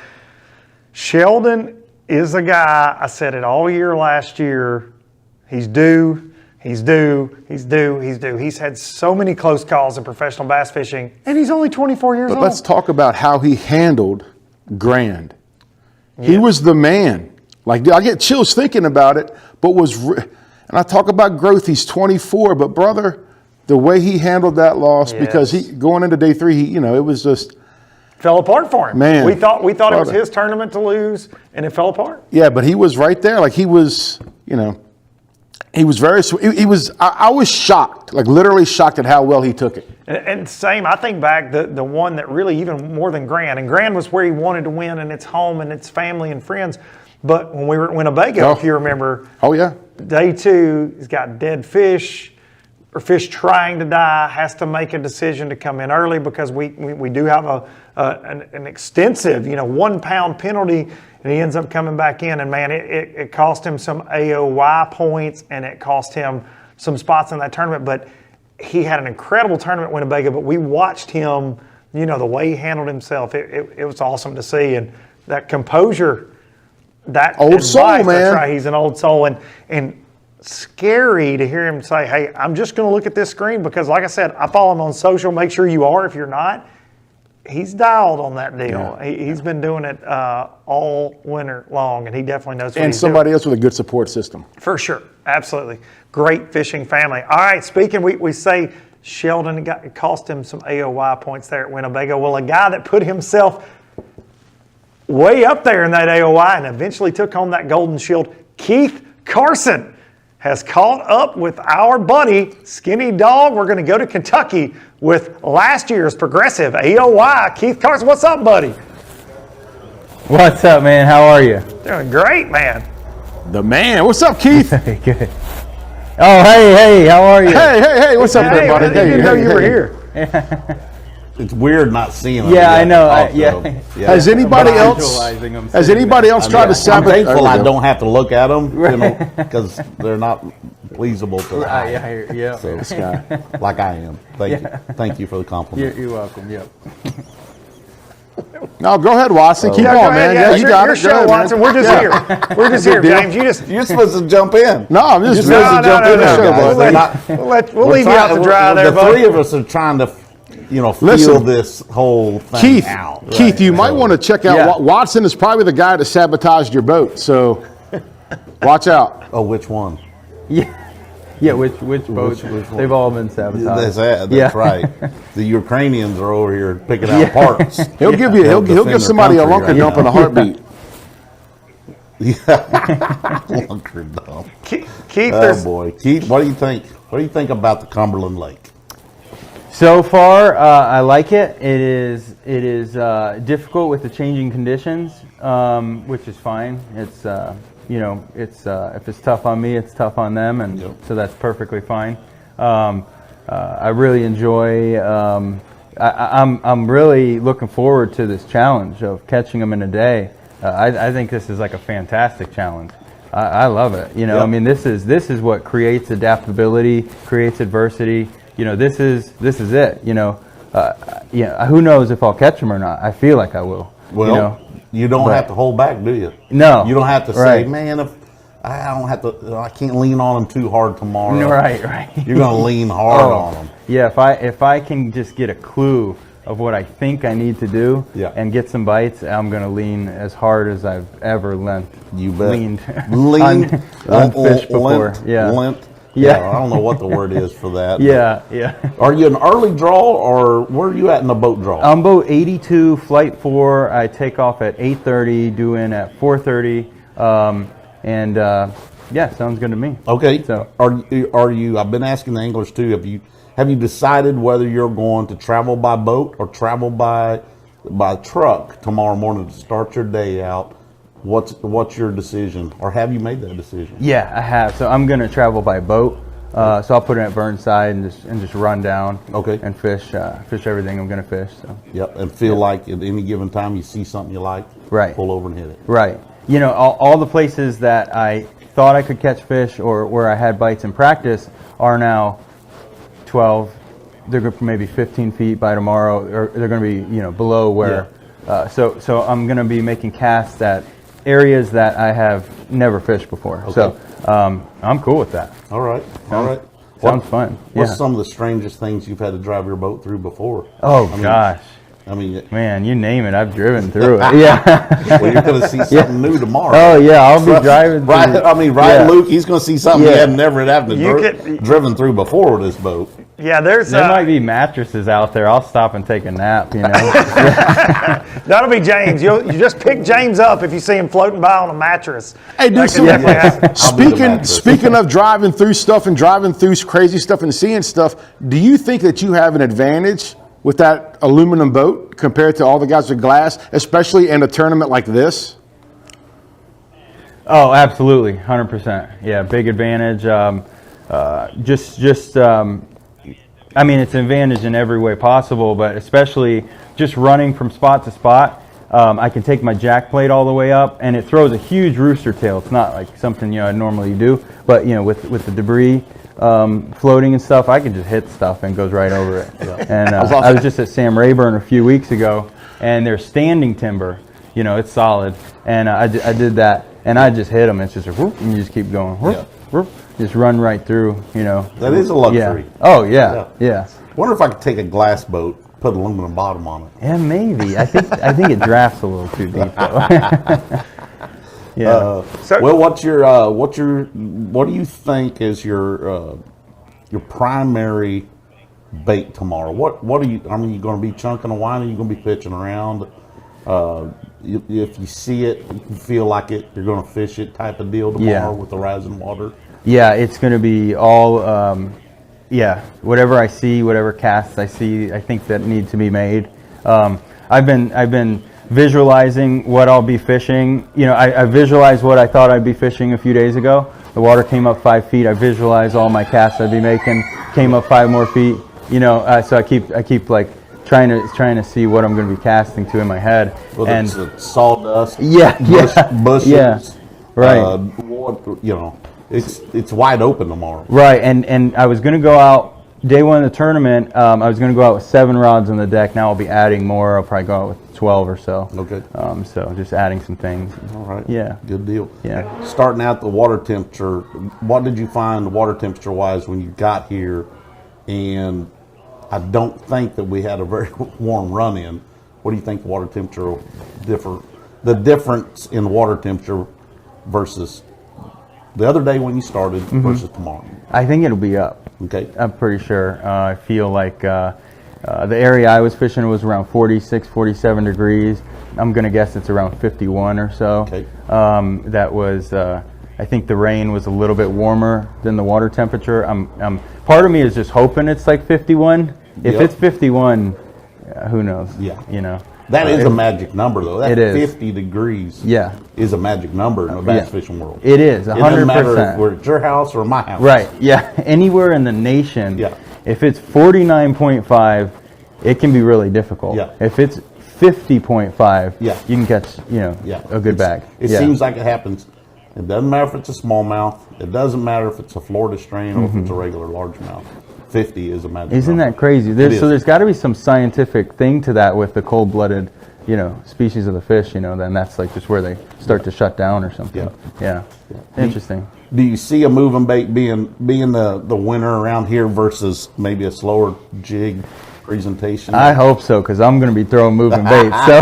Sheldon is a guy, I said it all year last year, he's due. He's due. He's had so many close calls in professional bass fishing, and he's only 24 years old. Let's talk about how he handled Grand. Yeah. He was the man. Like, I get chills thinking about it, but and I talk about growth, he's 24, but brother, the way he handled that loss, because going into day 3, it was just... Fell apart for him. Man. We thought it was his tournament to lose, and it fell apart. Yeah, but he was right there. Like, he was, He was very sweet. He was. I was shocked, like literally shocked at how well he took it. And same, I think back the one that really even more than Grand, and Grand was where he wanted to win, and it's home and it's family and friends. But when we were at Winnebago, if you remember, oh yeah, day 2, he's got dead fish or fish trying to die, has to make a decision to come in early because we do have an extensive 1 pound penalty. And he ends up coming back in, and man, it cost him some AOY points, and it cost him some spots in that tournament. But he had an incredible tournament at Winnebago. But we watched him, the way he handled himself. It was awesome to see, and that composure, that old advice, soul, man. That's right, he's an old soul, and scary to hear him say, "Hey, I'm just going to look at this screen," because, like I said, I follow him on social. Make sure you are if you're not. He's dialed on that deal. Yeah. He's been doing it all winter long, and he definitely knows what and he's somebody doing. Else with a good support system. For sure. Absolutely. Great fishing family. All right, speaking, we say Sheldon it cost him some AOY points there at Winnebago. Well, a guy that put himself way up there in that AOY and eventually took home that Golden Shield, Keith Carson, has caught up with our buddy, Skinny Dog. We're going to go to Kentucky with last year's Progressive AOY. Keith Carson, what's up, buddy? What's up, man? How are you? Doing great, man. The man. What's up, Keith? Good. Oh, hey, how are you? Hey, what's up, Hey, buddy? I didn't know you were here. It's weird not seeing them. Yeah, I know. Yeah. Has anybody else? Has anybody else tried to I'm sabotage? thankful I don't have to look at them, because they're not pleasable to the eye. Yeah. So, like I am. Thank you for the compliment. You're welcome. Yep. No, go ahead, Watson. Keep on, man. Yeah, you got it. Your show, Watson. We're just here. We're just here, James. You're supposed to jump in. No, I'm just supposed to jump in the show, buddy. We'll leave you out to dry there, The buddy. three of us are trying to, feel this whole thing Keith, out. Keith, you might want to check out. Watson is probably the guy that sabotaged your boat, so watch out. Oh, which one? Yeah, which boats? They've all been sabotaged. That's right. The Ukrainians are over here picking out parts. He'll give somebody a lunker dump in a heartbeat. Lunker dump. Keith, oh boy, Keith, what do you think? What do you think about the Cumberland Lake? So far, I like it. It is difficult with the changing conditions, which is fine. It's if it's tough on me, it's tough on them, and so that's perfectly fine. I really enjoy. I'm really looking forward to this challenge of catching them in a day. I think this is like a fantastic challenge. I love it. I mean, this is what creates adaptability, creates adversity. This is it. Who knows if I'll catch them or not? I feel like I will. Well, you don't have to hold back, do you? No. You don't have to say, man, if I don't have to, I can't lean on them too hard tomorrow. Right. You're going to lean hard on them. Yeah, if I can just get a clue of what I think I need to do and get some bites, I'm going to lean as hard as I've ever leaned on fish before. Lent. Yeah, I don't know what the word is for that. Yeah. Are you an early draw, or where are you at in the boat draw? I'm boat 82, flight 4. I take off at 8:30, due in at 4:30, sounds good to me. Okay. So are you? I've been asking the anglers too. Have you decided whether you're going to travel by boat or travel by truck tomorrow morning to start your day out? What's your decision, or have you made that decision? Yeah, I have. So I'm going to travel by boat. So I'll put it at Burnside and just run down. Okay. And fish everything I'm going to fish. So. Yep. And feel like at any given time you see something you like, right. Pull over and hit it. Right. All the places that I thought I could catch fish or where I had bites in practice are now 12. They're going to maybe 15 feet by tomorrow, or they're going to be below where. Yeah. So I'm going to be making casts at areas that I have never fished before. Okay. So I'm cool with that. All right. Sounds fun. What's some of the strangest things you've had to drive your boat through before? Oh, gosh. I mean, Man, you name it, I've driven through it. Yeah. well, you're going to see something new tomorrow. Oh yeah, I'll be driving. Ryan, through- I mean, Ryan yeah. Luke, he's going to see something he Yeah. had never driven through before with this boat. Yeah, there's There might be mattresses out there. I'll stop and take a nap. You know. that'll be James. You just pick James up if you see him floating by on a mattress. Hey, dude, That so could definitely happen. speaking of driving through stuff and driving through crazy stuff and seeing stuff, do you think that you have an advantage with that aluminum boat compared to all the guys with glass, especially in a tournament like this? Oh, absolutely, 100%. Yeah, big advantage. I mean, it's an advantage in every way possible, but especially just running from spot to spot. I can take my jack plate all the way up, and it throws a huge rooster tail. It's not like something I normally do, but with the debris floating and stuff, I can just hit stuff and it goes right over it. And I was just at Sam Rayburn a few weeks ago, and there's standing timber. It's solid, and I did that, and I just hit them. It's just a whoop, and you just keep going. Whoop, whoop, just run right through. That is a luxury. Yeah. Oh yeah. Wonder if I could take a glass boat, put aluminum bottom on it. Yeah, maybe. I think it drafts a little too deep though. Yeah. Well, what do you think is your primary bait tomorrow? What are you? I mean, you going to be chunking a wine? Are you going to be pitching around? If you see it, you feel like it, you're going to fish it type of deal tomorrow with the rising water. Yeah, it's going to be all. Whatever I see, whatever casts I see, I think that need to be made. I've been visualizing what I'll be fishing. I visualized what I thought I'd be fishing a few days ago. The water came up 5 feet. I visualized all my casts I'd be making. Came up 5 more feet. So I keep like trying to see what I'm going to be casting to in my head. Well, and it's sawdust. Bushes. Yeah. Right. It's wide open tomorrow. Right, and I was going to go out day one of the tournament. I was going to go out with 7 rods on the deck. Now I'll be adding more. I'll probably go out with 12 or so. Okay. So just adding some things. All right. Yeah. Good deal. Yeah. Starting out the water temperature, what did you find water temperature wise when you got here? And I don't think that we had a very warm run in. What do you think the water temperature will differ? The difference in water temperature versus the other day when you started versus tomorrow? I think it'll be up. Okay. I'm pretty sure. I feel like the area I was fishing was around 46, 47 degrees. I'm going to guess it's around 51 or so. Okay. That was, I think the rain was a little bit warmer than the water temperature. Part of me is just hoping it's like 51. If it's 51, who knows? Yeah. That is a magic number, though. That it is. 50 degrees is a magic number in the bass fishing world. It is, 100%. It doesn't matter if we're at your house or my house. Right, yeah. Anywhere in the nation, if it's 49.5, it can be really difficult. Yeah. If it's 50.5, you can catch a good bag. It seems like it happens. It doesn't matter if it's a smallmouth. It doesn't matter if it's a Florida strain or if it's a regular largemouth. 50 is a magic Isn't number. that crazy? There's got to be some scientific thing to that with the cold-blooded, species of the fish. Then that's like just where they start to shut down or something. Yeah. Interesting. Do you see a moving bait being the winner around here versus maybe a slower jig presentation? I hope so, because I'm going to be throwing moving baits. So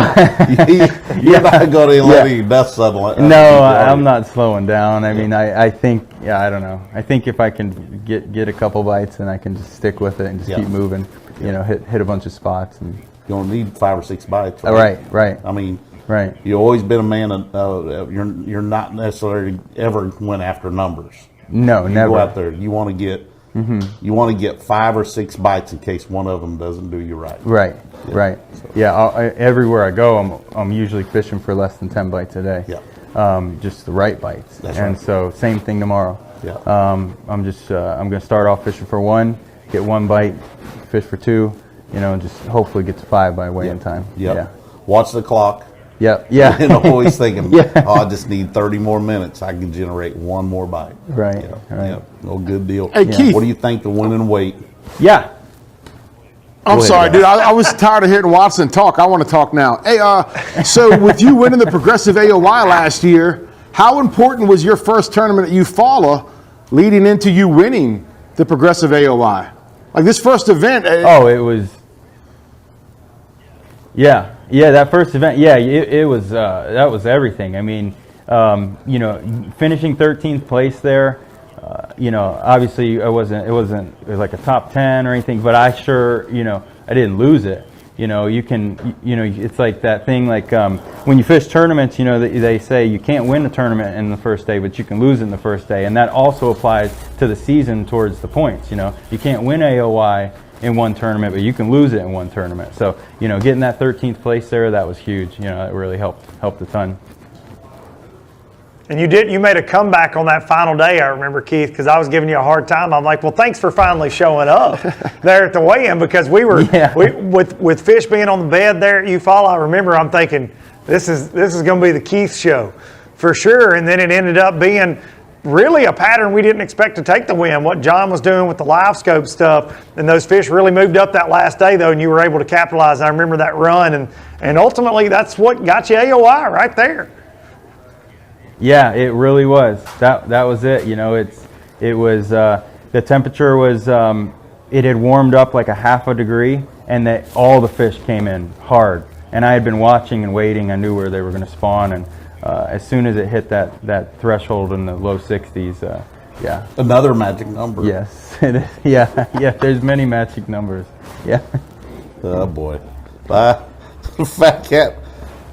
you're not going to let any dust settle. No, I'm not slowing down. I mean, I think, I don't know. I think if I can get a couple bites, then I can just stick with it and just keep moving. Hit a bunch of spots. And you don't need 5 or 6 bites. Right. I mean, right. You've always been a man of you're not necessarily ever went after numbers. No, you never. Go out there. You want to get. You want to get 5 or 6 bites in case one of them doesn't do you right. Right. So. Everywhere I go, I'm usually fishing for less than 10 bites a day. Yeah. Just the right bites. That's and right. so same thing tomorrow. Yeah. I'm just I'm going to start off fishing for 1, get 1 bite, fish for 2, and just hopefully get to 5 by weigh-in time. Yep. Yeah. Watch the clock. Yep. Yeah. And always thinking, I just need 30 more minutes. I can generate 1 more bite. Right. Right. Yep. No good deal. Hey, Keith. What do you think the winning weight? Yeah. I'm sorry, dude. I was tired of hearing Watson talk. I want to talk now. Hey, so with you winning the Progressive AOY last year, how important was your first tournament at Eufaula leading into you winning the Progressive AOY? Like this first event. It was. Yeah, that first event, it was that was everything. I mean, you know, finishing 13th place there, you know, obviously it was like a top 10 or anything, but I sure, you know, I didn't lose it. You know, you can, you know, it's like that thing, like when you fish tournaments, you know, they say you can't win a tournament in the first day, but you can lose in the first day, and that also applies to the season towards the points. You know, you can't win AOY in one tournament, but you can lose it in one tournament. So, you know, getting that 13th place there, that was huge. You know, it really helped a ton. And you made a comeback on that final day, I remember, Keith, because I was giving you a hard time. I'm like, well, thanks for finally showing up there at the weigh-in, because we were with fish being on the bed there at Eufaula. I remember I'm thinking, this is going to be the Keith show for sure. And then it ended up being really a pattern we didn't expect to take the win. What John was doing with the live scope stuff, and those fish really moved up that last day, though, and you were able to capitalize. I remember that run, and ultimately that's what got you AOI right there. Yeah, it really was. That was it. You know, it was the temperature was it had warmed up like a half a degree, and that all the fish came in hard. And I had been watching and waiting. I knew where they were going to spawn, and as soon as it hit that threshold in the low 60s, yeah. Another magic number. Yes, it is. Yeah. There's many magic numbers. Yeah. Oh boy, Fat Cat.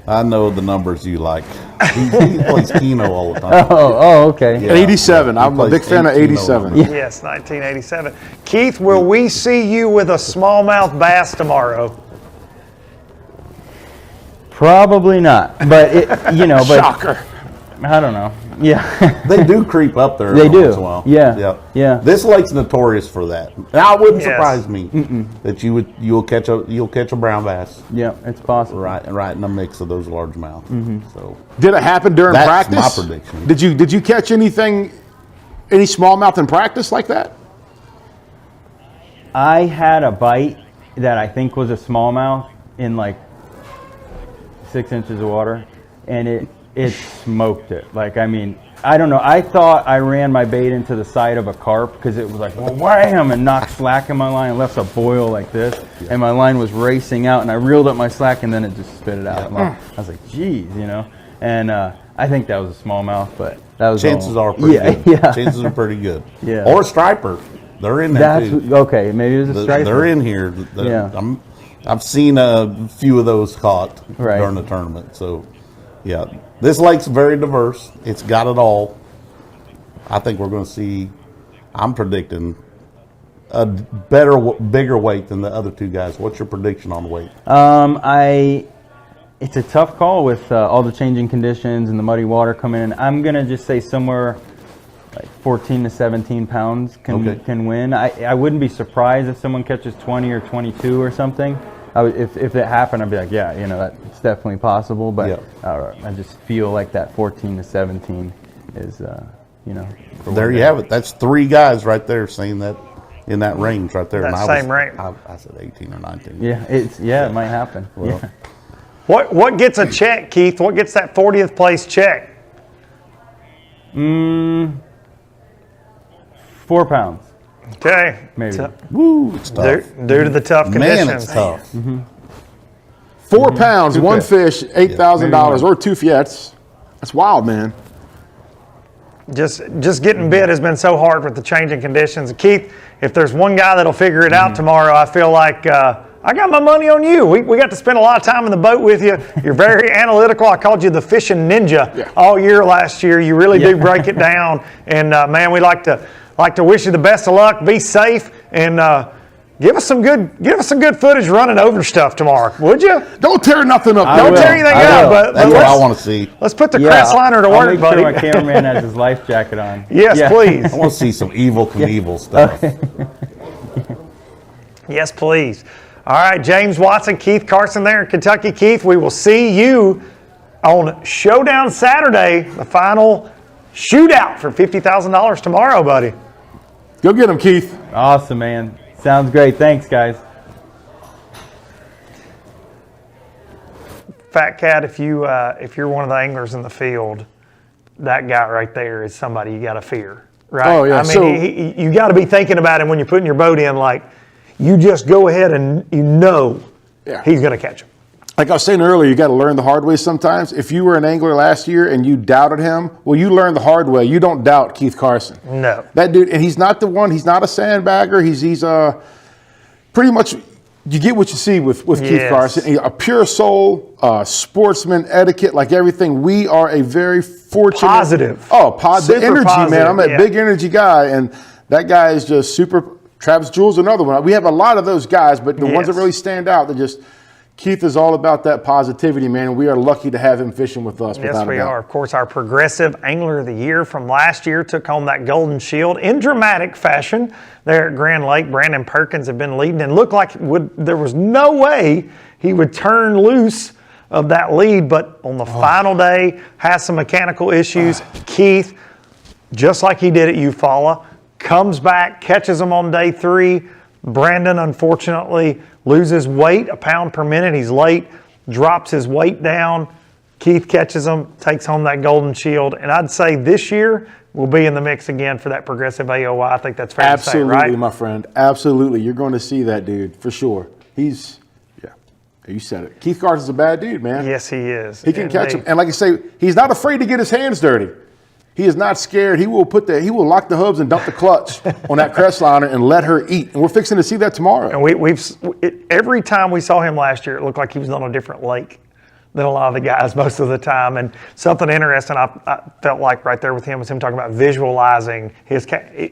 I know the numbers you like. He plays Keno all the time. Oh, okay. Yeah. 87. I'm a big fan of 87. Yes, 1987. Keith, will we see you with a smallmouth bass tomorrow? Probably not, but Shocker. I don't know. Yeah, they do creep up there. They do. Once in a while. Yeah. This lake's notorious for that. Now, it wouldn't surprise me that you'll catch a brown bass. Yeah, it's possible. Right in the mix of those largemouth. So did it happen during that's practice? my prediction. Did you catch any smallmouth in practice like that? I had a bite that I think was a smallmouth in like 6 inches of water, and it smoked it. Like, I mean, I don't know. I thought I ran my bait into the side of a carp, because it was like, well, wham, and knocked slack in my line and left a boil like this. And my line was racing out, and I reeled up my slack, and then it just spit it out. I was like, geez, you know. And I think that was a smallmouth, but that was chances are pretty good. Yeah. Chances are pretty good. Yeah. Or a striper. They're in there too. Okay, maybe it was a striper. They're in here. Yeah. I've seen a few of those caught during the tournament. So, yeah. This lake's very diverse. It's got it all. I think we're going to see, I'm predicting, a bigger weight than the other two guys. What's your prediction on the weight? It's a tough call with all the changing conditions and the muddy water coming in. I'm going to just say somewhere like 14 to 17 pounds can win. I wouldn't be surprised if someone catches 20 or 22 or something. If it happened, I'd be like, yeah, you know, that's definitely possible. But I just feel like that 14 to 17 is, you know. There you have it. That's three guys right there saying that in that range right there. That same range. I said 18 or 19. Yeah, it might happen. Well, yeah. What gets a check, Keith? What gets that 40th place check? 4 pounds. Okay. Maybe. Woo, it's tough. Due to the tough conditions. Man, it's tough. 4 pounds, one fish, $8,000 or two. Yeah, that's wild, man. Just getting bit has been so hard with the changing conditions. Keith, if there's one guy that'll figure it out tomorrow, I feel like I got my money on you. We got to spend a lot of time in the boat with you. You're very analytical. I called you the fishing ninja all year last year. You really do break it down. And man, we like to wish you the best of luck. Be safe and give us some good footage running over stuff tomorrow, would you? Don't tear nothing up. Don't tear anything up. But that's what I want to see. Let's put the crest liner to I'll work, make buddy. sure my cameraman has his life jacket on. Yes, please. I want to see some Evil Knievel stuff. Yes, please. All right, James Watson, Keith Carson there in Kentucky. Keith, we will see you on Showdown Saturday, the final shootout for $50,000 tomorrow, buddy. Go get him, Keith. Awesome, man. Sounds great. Thanks, guys. Fat Cat, if you're one of the anglers in the field, that guy right there is somebody you got to fear, right? Oh yeah. I mean, you got to be thinking about him when you're putting your boat in. Like, you just go ahead and you know he's going to catch him. Like I was saying earlier, you got to learn the hard way sometimes. If you were an angler last year and you doubted him, well, you learned the hard way. You don't doubt Keith Carson. No. That dude, and he's not the one, he's not a sandbagger. He's pretty much, you get what you see with Keith Carson. A pure soul, sportsman, etiquette, like everything. We are a very fortunate. Positive. Oh, positive energy, positive, man. I'm a big energy guy, and that guy is just super. Travis Jewell's another one. We have a lot of those guys, but the ones that really stand out, they're just. Keith is all about that positivity, man, and we are lucky to have him fishing with us. Yes, we are. Of course, our Progressive Angler of the Year from last year took home that Golden Shield in dramatic fashion there at Grand Lake. Brandon Perkins had been leading and looked like there was no way he would turn loose of that lead, but on the final day, has some mechanical issues. Keith, just like he did at Eufaula, comes back, catches him on day 3. Brandon, unfortunately, loses weight, a pound per minute. He's late, drops his weight down. Keith catches him, takes home that Golden Shield. And I'd say this year we'll be in the mix again for that Progressive AOY. I think that's fair to say, right? Absolutely, my friend. Absolutely. You're going to see that dude for sure. You said it. Keith Carson's a bad dude, man. Yes, he is. He can catch him. And like I say, he's not afraid to get his hands dirty. He is not scared. He will lock the hubs and dump the clutch on that Crestliner and let her eat. And we're fixing to see that tomorrow. And every time we saw him last year, it looked like he was on a different lake than a lot of the guys most of the time. And something interesting I felt like right there with him was him talking about visualizing his.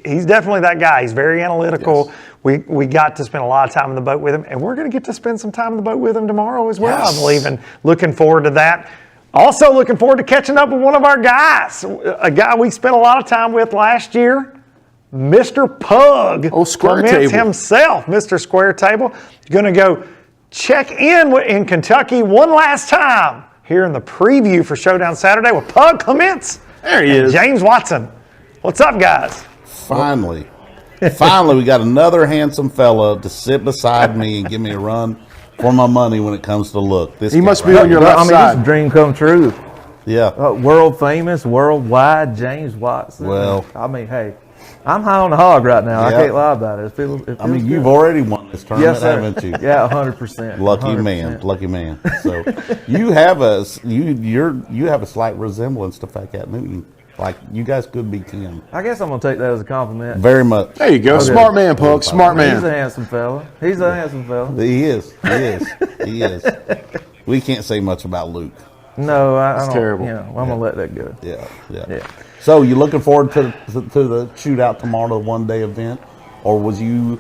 He's definitely that guy. He's very analytical. Yes. We got to spend a lot of time in the boat with him, and we're going to get to spend some time in the boat with him tomorrow as well, yes. I believe, and looking forward to that. Also looking forward to catching up with one of our guys, a guy we spent a lot of time with last year, Mr. Pug. Oh, Square Table himself, Mr. Square Table. Going to go check in Kentucky one last time here in the preview for Showdown Saturday with Pug Clements. There he is. James Watson. What's up, guys? Finally, we got another handsome fella to sit beside me and give me a run for my money when it comes to look. He must be on your left side. It's a dream come true. Yeah. World famous, worldwide, James Watson. Well, I mean, hey, I'm high on the hog right now. I can't lie about it. It feels you've good. already won this tournament, yes, sir. haven't you? Yeah, 100%. Lucky man. So you have a slight resemblance to Fat Cat Newton. Like, you guys could be kin. I guess I'm going to take that as a compliment. Very much. There you go. Okay. Smart man, Pug. Smart man. He's a handsome fella. He is. We can't say much about Luke. No, I don't. Terrible. I'm going to let that go. Yeah. So, you looking forward to the shootout tomorrow, the one-day event? Or was you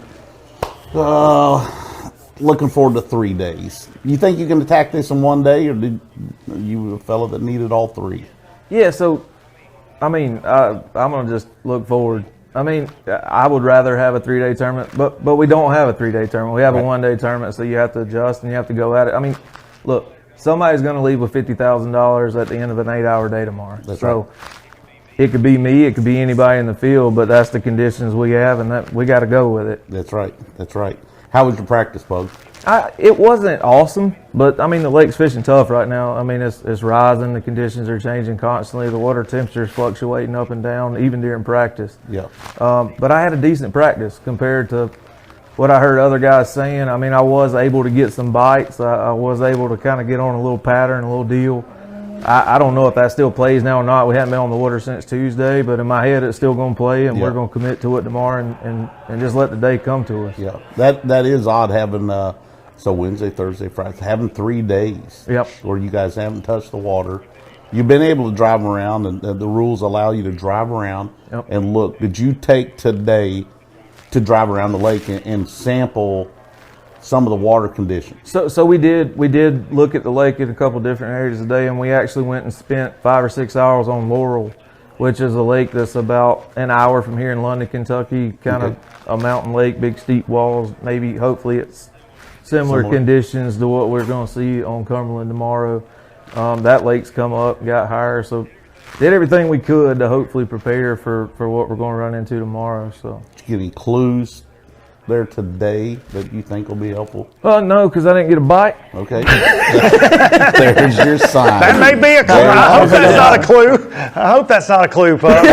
looking forward to 3 days? You think you can attack this in one day, or are you a fella that needed all 3? Yeah, so... I'm going to just look forward. I would rather have a 3-day tournament, but we don't have a 3-day tournament. We have a one-day tournament, so you have to adjust and you have to go at it. Look, somebody's going to leave with $50,000 at the end of an 8-hour day tomorrow. That's right. It could be me, it could be anybody in the field, but that's the conditions we have, and that we got to go with it. That's right. How was your practice, Pug? It wasn't awesome, but the lake's fishing tough right now. It's rising. The conditions are changing constantly. The water temperature is fluctuating up and down, even during practice. Yeah. But I had a decent practice compared to what I heard other guys saying. I was able to get some bites. I was able to kind of get on a little pattern, a little deal. I don't know if that still plays now or not. We haven't been on the water since Tuesday, but in my head it's still going to play, and we're going to commit to it tomorrow and just let the day come to us. Yeah, that is odd having so Wednesday, Thursday, Friday, having 3 days where you guys haven't touched the water. You've been able to drive around, and the rules allow you to drive around and look. Did you take today to drive around the lake and sample some of the water conditions? So we did look at the lake in a couple different areas today, and we actually went and spent 5 or 6 hours on Laurel, which is a lake that's about an hour from here in London, Kentucky, kind of a mountain lake, big steep walls. Hopefully it's similar conditions to what we're going to see on Cumberland tomorrow. That lake's come up, got higher, so did everything we could to hopefully prepare for what we're going to run into tomorrow. So, did you get any clues there today that you think will be helpful? No, because I didn't get a bite. Okay. There's your sign. That may be a clue. I hope that's not a clue. I hope that's not a clue, Pup.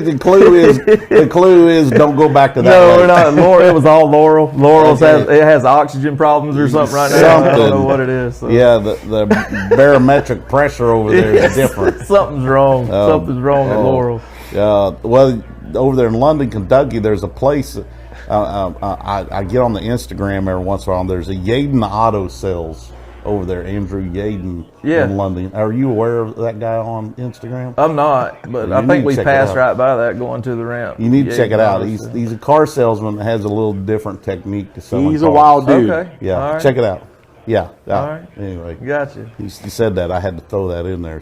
The clue is don't go back to that. No, lake. we're not. Laurel, it was all Laurel. Laurel's Okay. has oxygen problems or something right now. I don't know what it is. So. Yeah, the barometric pressure over there is different. Something's wrong. Something's wrong at Laurel. Well, over there in London, Kentucky, there's a place. I get on the Instagram every once in a while. There's a Yaden Auto Sales over there, Andrew Yaden in London. Are you aware of that guy on Instagram? I'm not, but I think we passed right by that going to the ramp. You need to check it out. He's a car salesman that has a little different technique to selling He's cars. a wild dude. Okay. Yeah, right. check it out. Yeah. All right. Anyway, Gotcha. he said that. I had to throw that in there.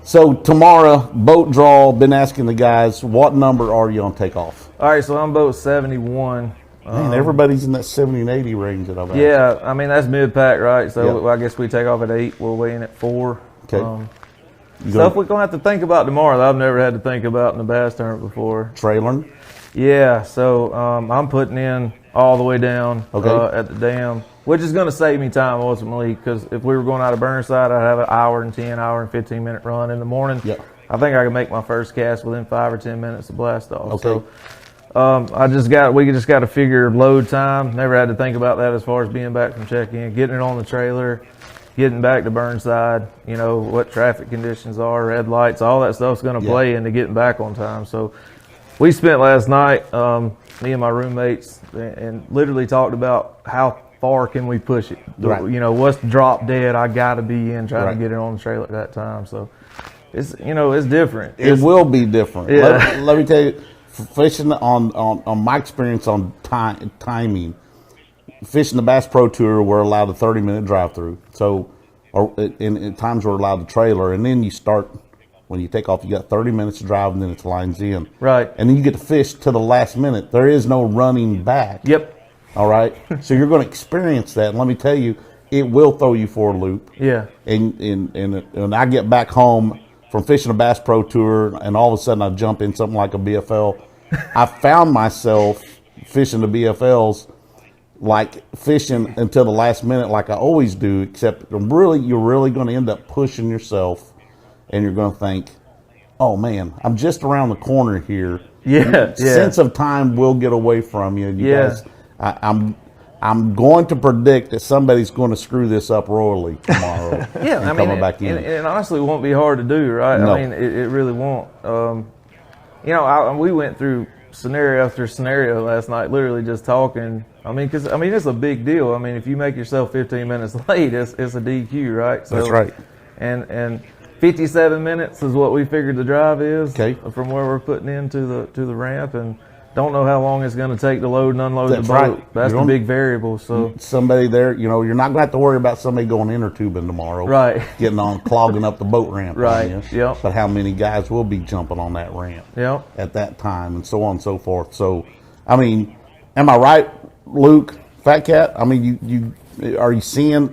So tomorrow, boat draw. Been asking the guys, what number are you on takeoff? All right, so I'm boat 71. Man, everybody's in that 70 and 80 range that I've asked. Yeah, I mean that's mid pack, right? So Yep. I guess we take off at 8. We'll weigh in at 4. Okay. Stuff we're gonna have to think about tomorrow that I've never had to think about in the bass tournament before. Trailing? Yeah, so I'm putting in all the way down at the dam, which is going to save me time ultimately, because if we were going out of Burnside, I'd have an hour and 15 minute run in the morning. Yeah. I think I can make my first cast within 5 or 10 minutes of blast off. Okay. So we just got to figure load time. Never had to think about that as far as being back from check-in, getting it on the trailer, getting back to Burnside, what traffic conditions are, red lights, all that stuff's going to play into getting back on time. So we spent last night, me and my roommates, and literally talked about how far can we push it. Right. What's drop dead I got to be in trying to get it on the trailer at that time. So it's it's different. It will be different. Yeah. Let me tell you, fishing on my experience on timing, fishing the Bass Pro Tour, we're allowed a 30-minute drive-through. So, in times we're allowed the trailer, and then you start. When you take off, you got 30 minutes to drive, and then it's lines in. Right. And then you get to fish to the last minute. There is no running back. Yep. All right. So you're going to experience that. And let me tell you, it will throw you for a loop. Yeah. And I get back home from fishing a Bass Pro Tour, and all of a sudden I jump in something like a BFL. I found myself fishing the BFLs, like fishing until the last minute, like I always do. Except you're really going to end up pushing yourself. And you're going to think, oh, man, I'm just around the corner here. Yeah. Sense of time will get away from you. You guys, I'm going to predict that somebody's going to screw this up royally tomorrow. Back in. And honestly, it won't be hard to do, right? No. I mean, it really won't. We went through scenario after scenario last night, literally just talking. Because it's a big deal. I mean, if you make yourself 15 minutes late, it's a DQ, right? So, that's right. And 57 minutes is what we figured the drive is from where we're putting into the ramp, and don't know how long it's going to take to load and unload That's the boat. right. That's the big variable. So somebody there, you're not going to have to worry about somebody going inner tubing tomorrow, right? Getting on, clogging up the boat ramp, right? Yep. But how many guys will be jumping on that ramp? Yep. At that time, and so on and so forth. So, am I right, Luke, Fat Cat? Are you seeing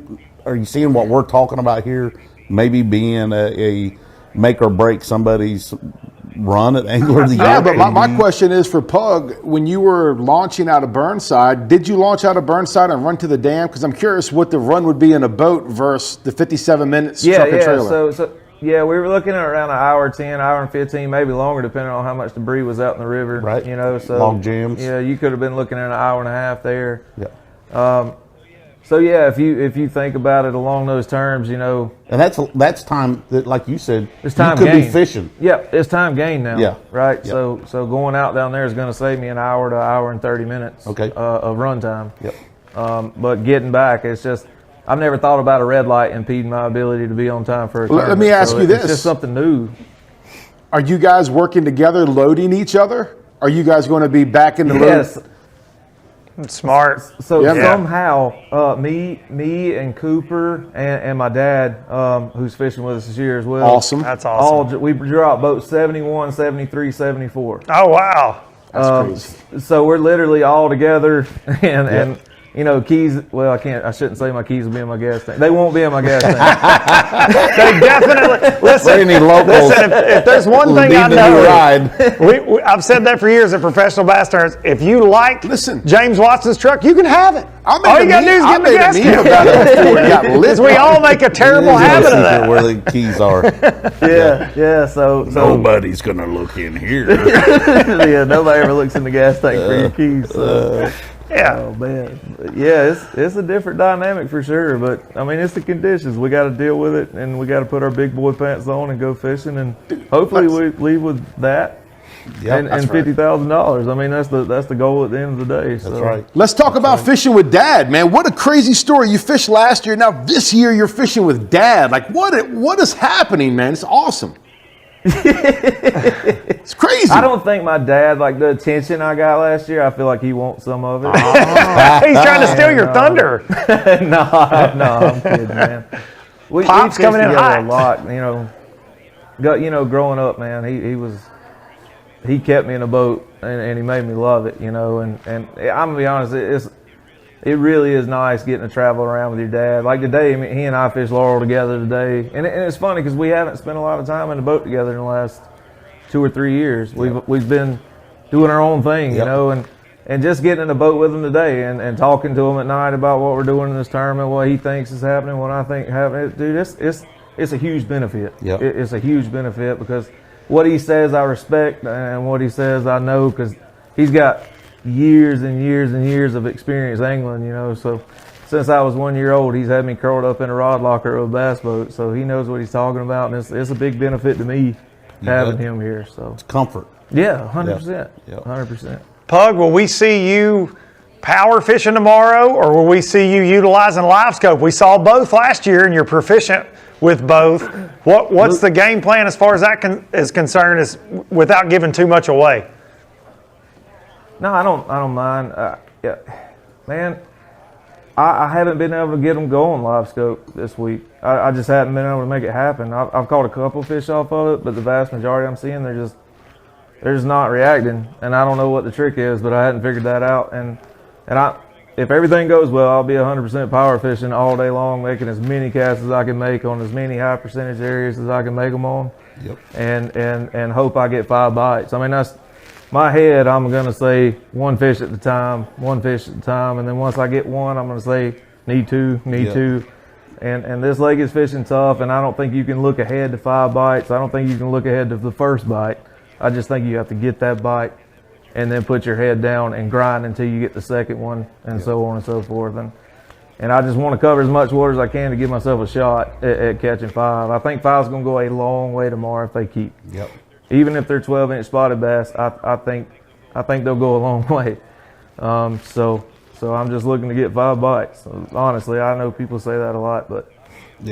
what we're talking about here? Maybe being a make or break somebody's run at Angler of the Year. Yeah, but my question is for Pug, when you were launching out of Burnside, did you launch out of Burnside and run to the dam? Because I'm curious what the run would be in a boat versus the 57 minutes truck and trailer. So we were looking at around an hour 10, hour and 15, maybe longer, depending on how much debris was out in the river. Right. So log jams. Yeah, you could have been looking at an hour and a half there. Yeah. So yeah, if you think about it along those terms, and that's time that, like you said, it's time you could gain. be fishing. Yeah, it's time gain now. Yeah, right. Yep. So going out down there is going to save me an hour to hour and 30 minutes. Of run time. Yep. But getting back, it's just I've never thought about a red light impeding my ability to be on time for a tournament. Let me ask you this: it's just something new. Are you guys working together, loading each other? Are you guys going to be back in the load? Smart. So somehow, me and Cooper and my dad, who's fishing with us this year as well. Awesome. That's awesome. We dropped boats 71, 73, 74. Oh, wow. That's crazy. So we're literally all together, and you know, keys. Well, I shouldn't say my keys will be in my gas tank. They won't be in my gas tank. They definitely listen. If there's one thing I know, I've said that for years at Professional Bass Tournaments. If you like James Watson's truck, you can have it. All you got to do is get the gas tank. Because we all make a terrible habit of that. Where the keys are. Yeah. So nobody's gonna look in here. Yeah, nobody ever looks in the gas tank for your keys. So. Yeah. Oh man. Yeah, it's a different dynamic for sure. But I mean, it's the conditions. We got to deal with it, and we got to put our big boy pants on and go fishing, and hopefully we leave with that. And $50,000. I mean, that's the goal at the end of the day. So. That's right. Let's talk about fishing with Dad, man. What a crazy story. You fished last year. Now this year you're fishing with Dad. Like what is happening, man? It's awesome. It's crazy. I don't think my dad, like the attention I got last year, I feel like he wants some of it. He's trying to steal your thunder. No, I'm kidding, man. We Pop's coming in hot. A lot, growing up, man, he kept me in a boat and he made me love it, and I'm gonna be honest, it really is nice getting to travel around with your dad. Like today, he and I fished Laurel together today, and it's funny because we haven't spent a lot of time in the boat together in the last 2 or 3 years. We've been doing our own thing, and just getting in the boat with him today and talking to him at night about what we're doing in this tournament, what he thinks is happening, what I think happening. Dude, it's a huge benefit. Yep. It's a huge benefit because what he says I respect and what he says I know because he's got years and years and years of experience angling, so since I was 1 year old, he's had me curled up in a rod locker of a bass boat, so he knows what he's talking about, and it's a big benefit to me having him here. So it's comfort. Yeah, 100%. 100%. Pug, will we see you power fishing tomorrow, or will we see you utilizing live scope? We saw both last year, and you're proficient with both. What's the game plan as far as that is concerned, is without giving too much away? No, I don't mind. Man, I haven't been able to get them going live scope this week. I just haven't been able to make it happen. I've caught a couple fish off of it, but the vast majority I'm seeing, they're just not reacting. And I don't know what the trick is, but I hadn't figured that out. And if everything goes well, I'll be 100% power fishing all day long, making as many casts as I can make on as many high percentage areas as I can make them on. Yep. And hope I get 5 bites. I mean, that's my head. I'm going to say 1 fish at the time, and then once I get 1, I'm going to say need 2. And this lake is fishing tough, and I don't think you can look ahead to 5 bites. I don't think you can look ahead to the first bite. I just think you have to get that bite and then put your head down and grind until you get the second one, and so on and so forth. And I just want to cover as much water as I can to give myself a shot at catching 5. I think 5's going to go a long way tomorrow if they keep. Yep. Even if they're 12-inch spotted bass, I think they'll go a long way. So I'm just looking to get 5 bites. So honestly, I know people say that a lot, but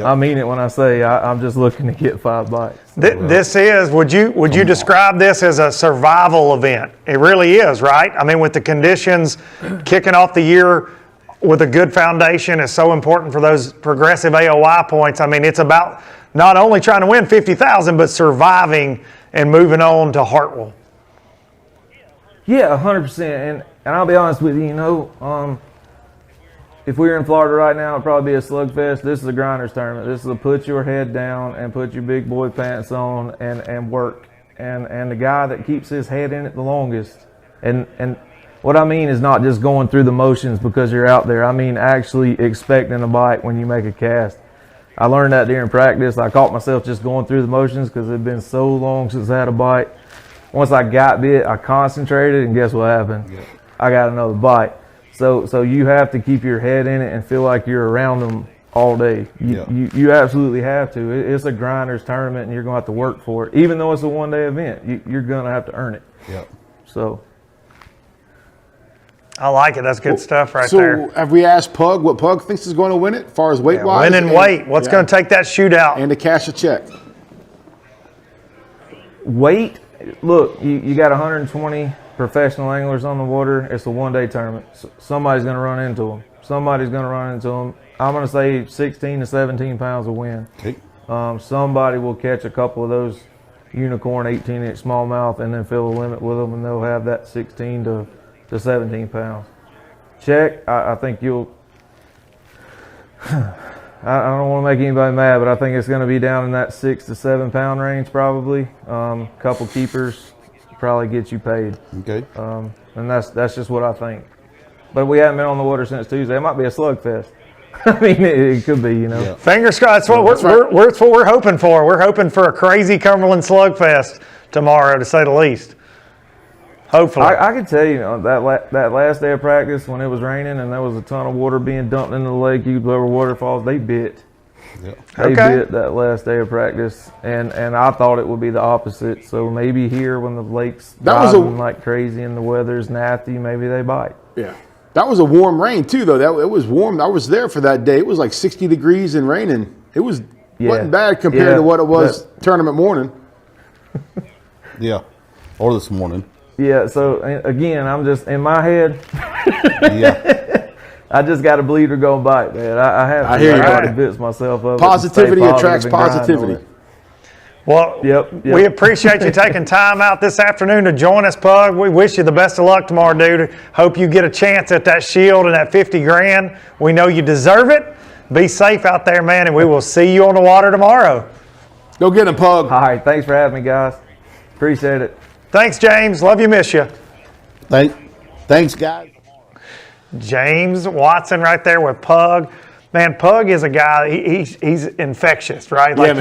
I mean it when I say I'm just looking to get 5 bites. This is, would you describe this as a survival event? It really is, right? I mean, with the conditions, kicking off the year with a good foundation is so important for those progressive AOI points. I mean, it's about not only trying to win 50,000, but surviving and moving on to Hartwell. Yeah, 100%. And I'll be honest with you, if we were in Florida right now, it'd probably be a slugfest. This is a grinders tournament. This is a put your head down and put your big boy pants on and work. And the guy that keeps his head in it the longest. And what I mean is not just going through the motions because you're out there. I mean actually expecting a bite when you make a cast. I learned that during practice. I caught myself just going through the motions because it had been so long since I had a bite. Once I got bit, I concentrated, and guess what happened? Yep. I got another bite. So you have to keep your head in it and feel like you're around them all day. You absolutely have to. It's a grinders tournament, and you're going to have to work for it. Even though it's a one-day event, you're going to have to earn it. Yep. So I like it. That's good stuff right there. So have we asked Pug what Pug thinks is going to win it as far as weight-wise? Win and weight. What's going to take that shootout? And to cash a check. Weight, look, you got 120 professional anglers on the water. It's a one-day tournament. Somebody's going to run into them. I'm going to say 16 to 17 pounds of wind. Okay. Somebody will catch a couple of those unicorn 18-inch smallmouth and then fill the limit with them, and they'll have that 16 to 17 pounds. check. I think you'll. I don't want to make anybody mad, but I think it's going to be down in that 6 to 7 pound range probably. Couple keepers probably get you paid. Okay. And that's just what I think. But we haven't been on the water since Tuesday. It might be a slugfest. I mean, it could be, you know. Yeah. Fingers crossed. That's what we're hoping for. We're hoping for a crazy Cumberland slugfest tomorrow, to say the least. Hopefully. I can tell you, that last day of practice when it was raining and there was a ton of water being dumped into the lake, lower waterfalls, they bit. Yeah. They bit that last day of practice, and I thought it would be the opposite. So maybe here when the lake's driving like crazy and the weather's nasty, maybe they bite. Yeah. That was a warm rain too, though. It was warm. I was there for that day. It was like 60 degrees and raining. It wasn't bad compared to what it was tournament morning. Yeah. Or this morning. Yeah, so again, I'm just in my head. Yeah. I just got a bleeder go bite, man. I have to. I hear you. I convince myself of Positivity it and stay attracts positive and grind on positivity. it. Well, Yep. we appreciate you taking time out this afternoon to join us, Pug. We wish you the best of luck tomorrow, dude. Hope you get a chance at that shield and that 50 grand. We know you deserve it. Be safe out there, man, and we will see you on the water tomorrow. Go get him, Pug. All right, thanks for having me, guys. Appreciate it. Thanks, James. Love you, miss you. Thanks, guys. James Watson right there with Pug. Man, Pug is a guy, he's infectious, right? Like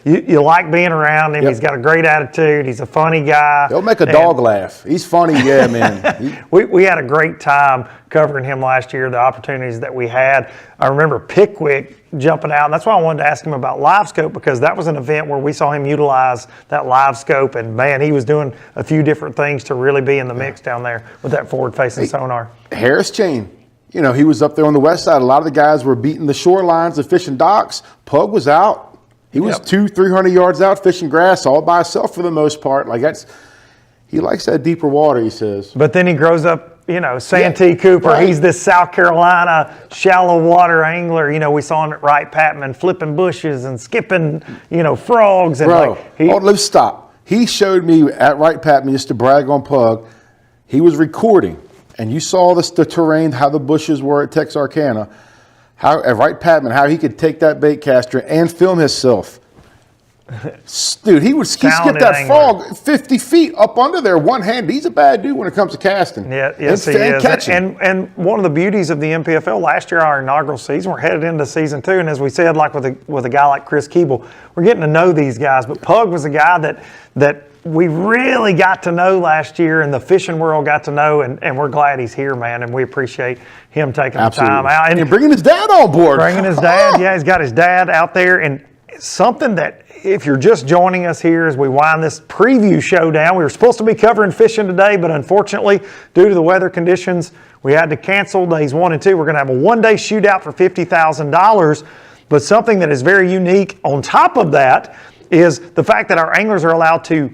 you like being around him. Yep. He's got a great attitude. He's a funny guy. He'll make a dog laugh. He's funny, yeah, man. We had a great time covering him last year, the opportunities that we had. I remember Pickwick jumping out, and that's why I wanted to ask him about live scope, because that was an event where we saw him utilize that live scope, and man, he was doing a few different things to really be in the mix down there with that forward-facing sonar. Harris Chain. You know, he was up there on the west side. A lot of the guys were beating the shorelines of fishing docks. Pug was out. He was 200-300 yards out fishing grass all by himself for the most part. Like he likes that deeper water, he says. But then he grows up, you know, Santee Cooper. Right. He's this South Carolina shallow water angler. You know, we saw him at Wright Patman flipping bushes and skipping, you know, frogs. And let's stop. He showed me at Wright Patman, just to brag on Pug, he was recording. And you saw the terrain, how the bushes were at Texarkana, how at Wright Patman, how he could take that bait caster and film himself. Dude, he skip that frog 50 feet up under there one hand. He's a bad dude when it comes to casting. Yeah, yes, he is. And one of the beauties of the NPFL last year, our inaugural season, we're headed into season 2, and as we said, like with a guy like Chris Keable, we're getting to know these guys. But Pug was a guy that we really got to know last year, and the fishing world got to know, and we're glad he's here, man, and we appreciate him taking the time out. And bringing his dad on board. Bringing his dad, yeah, he's got his dad out there, and something that, if you're just joining us here as we wind this preview showdown, we were supposed to be covering fishing today, but unfortunately, due to the weather conditions, we had to cancel days 1 and 2. We're going to have a one-day shootout for $50,000, but something that is very unique on top of that is the fact that our anglers are allowed to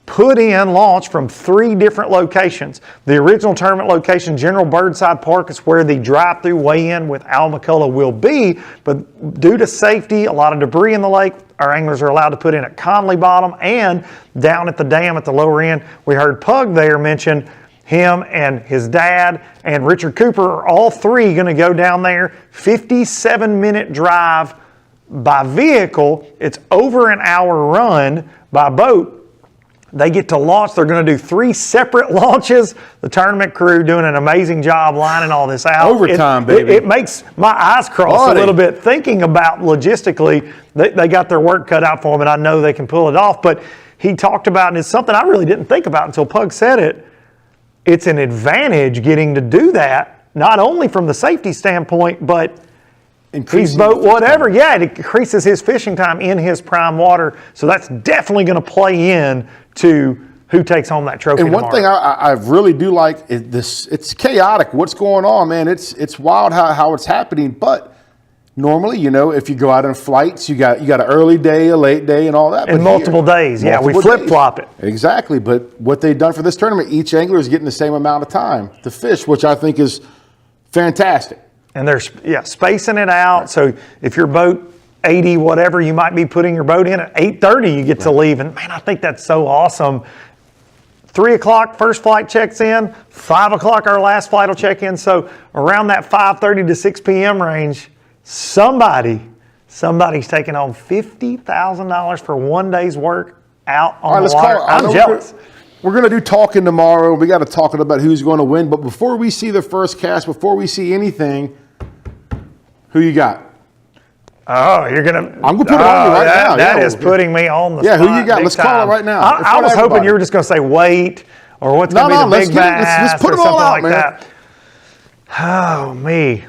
put in launch from 3 different locations. The original tournament location, General Birdside Park, is where the drive-through weigh-in with Al McCullough will be, but due to safety, a lot of debris in the lake, our anglers are allowed to put in at Conley Bottom and down at the dam at the lower end. We heard Pug there mention him and his dad and Richard Cooper are all 3 going to go down there. 57-minute drive by vehicle. It's over an hour run by boat. They get to launch. They're going to do 3 separate launches. The tournament crew doing an amazing job lining all this out. Overtime, baby. It makes my eyes cross a little bit thinking about logistically. They got their work cut out for them, and I know they can pull it off. But he talked about, and it's something I really didn't think about until Pug said it, it's an advantage getting to do that, not only from the safety standpoint, but increase boat whatever. Yeah, it increases his fishing time in his prime water. So that's definitely going to play in to who takes home that trophy. And one thing I really do like is this: it's chaotic. What's going on, man? It's wild how it's happening. But normally, you know, if you go out on flights, you got an early day, a late day, and all that. And multiple days. Yeah, we flip flop it. Exactly. But what they've done for this tournament, each angler is getting the same amount of time to fish, which I think is fantastic. And they're spacing it out. Right. So if your boat 80 whatever, you might be putting your boat in at 8:30. You get to leave, and man, I think that's so awesome. 3 o'clock, first flight checks in. 5 o'clock, our last flight will check in. So around that 5:30 to 6 p.m. range, somebody's taking home $50,000 for one day's work out on the water. I'm jealous. We're going to do talking tomorrow. We got to talk about who's going to win. But before we see the first cast, before we see anything, who you got? Oh, you're going to... I'm going to put it on you right now. That is putting me on the spot. Yeah, who you got? Let's call it right now. I was hoping you were just going to say wait, or what's going to be the big bass, let's put or it all something out, like man. that. Oh, me.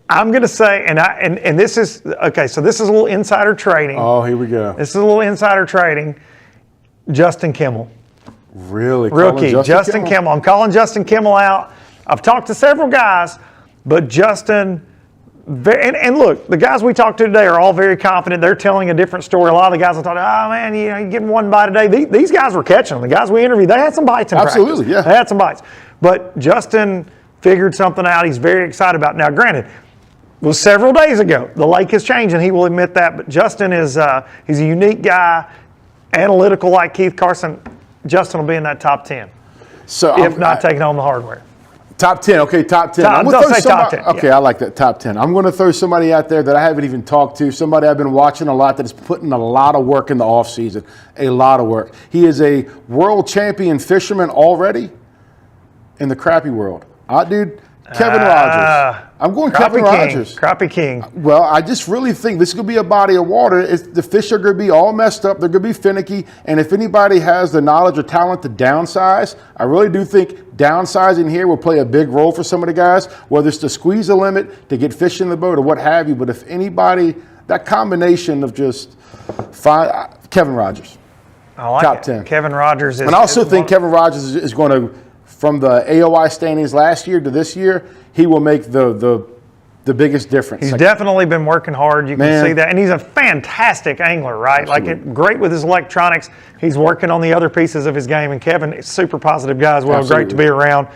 I'm going to say, and this is, okay, so this is a little insider trading. Oh, here we go. This is a little insider trading. Justin Kimmel. Really? Rookie, Justin Kimmel. I'm calling Justin Kimmel out. I've talked to several guys, but Justin, and look, the guys we talked to today are all very confident. They're telling a different story. A lot of the guys I thought, oh man, you're getting one bite a day. These guys were catching them. The guys we interviewed, they had some bites in practice. Absolutely, yeah. They had some bites. But Justin figured something out. He's very excited about it. Now, granted, it was several days ago. The lake has changed, and he will admit that. But Justin is he's a unique guy, analytical like Keith Carson. Justin will be in that top 10, so if not taking home the hardware. Top 10, okay, top 10. Don't say top 10. Okay, Yeah. I like that, top 10. I'm going to throw somebody out there that I haven't even talked to, somebody I've been watching a lot that is putting a lot of work in the offseason, a lot of work. He is a world champion fisherman already in the crappie world. Dude, Kevin Rogers. I'm going Kevin Rogers. Crappie King. Well, I just really think this is going to be a body of water. The fish are going to be all messed up. They're going to be finicky. And if anybody has the knowledge or talent to downsize, I really do think downsizing here will play a big role for some of the guys, whether it's to squeeze a limit, to get fish in the boat, or what have you. But if anybody, that combination of just Kevin Rogers. I like top it. 10. Kevin Rogers is. And I also think Kevin Rogers is going to, from the AOI standings last year to this year, he will make the biggest difference. He's definitely been working hard. You can see that. And he's a fantastic angler, right? Absolutely. Great with his electronics. He's working on the other pieces of his game. And Kevin is a super positive guy as well. Absolutely. Great to be around.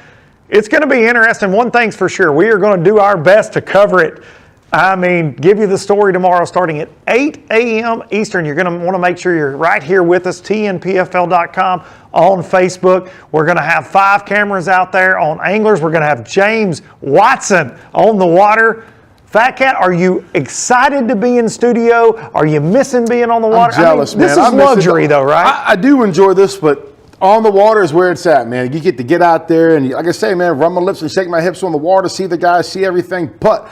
It's going to be interesting. One thing's for sure. We are going to do our best to cover it. I mean, give you the story tomorrow starting at 8 a.m. Eastern. You're going to want to make sure you're right here with us, TNPFL.com, on Facebook. We're going to have 5 cameras out there on anglers. We're going to have James Watson on the water. Fat Cat, are you excited to be in studio? Are you missing being on the water? I'm jealous, man. This is luxury, though, right? I do enjoy this, but on the water is where it's at, man. You get to get out there and, like I say, man, run my lips and shake my hips on the water, see the guys, see everything. But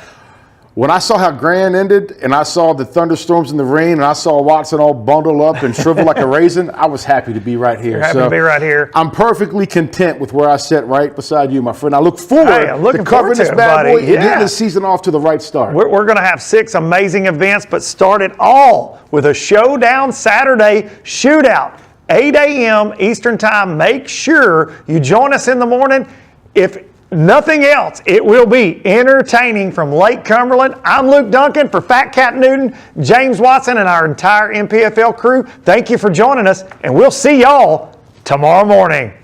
when I saw how Grand ended and I saw the thunderstorms and the rain and I saw Watson all bundled up and shriveled like a raisin, I was happy to be right here. You're happy to be right here. I'm perfectly content with where I sit right beside you, my friend. I look forward to covering this bad boy and getting the season off to the right start. We're going to have 6 amazing events, but start it all with a Showdown Saturday shootout. 8 a.m. Eastern Time. Make sure you join us in the morning. If nothing else, it will be entertaining from Lake Cumberland. I'm Luke Duncan for Fat Cat Newton, James Watson, and our entire NPFL crew. Thank you for joining us, and we'll see y'all tomorrow morning.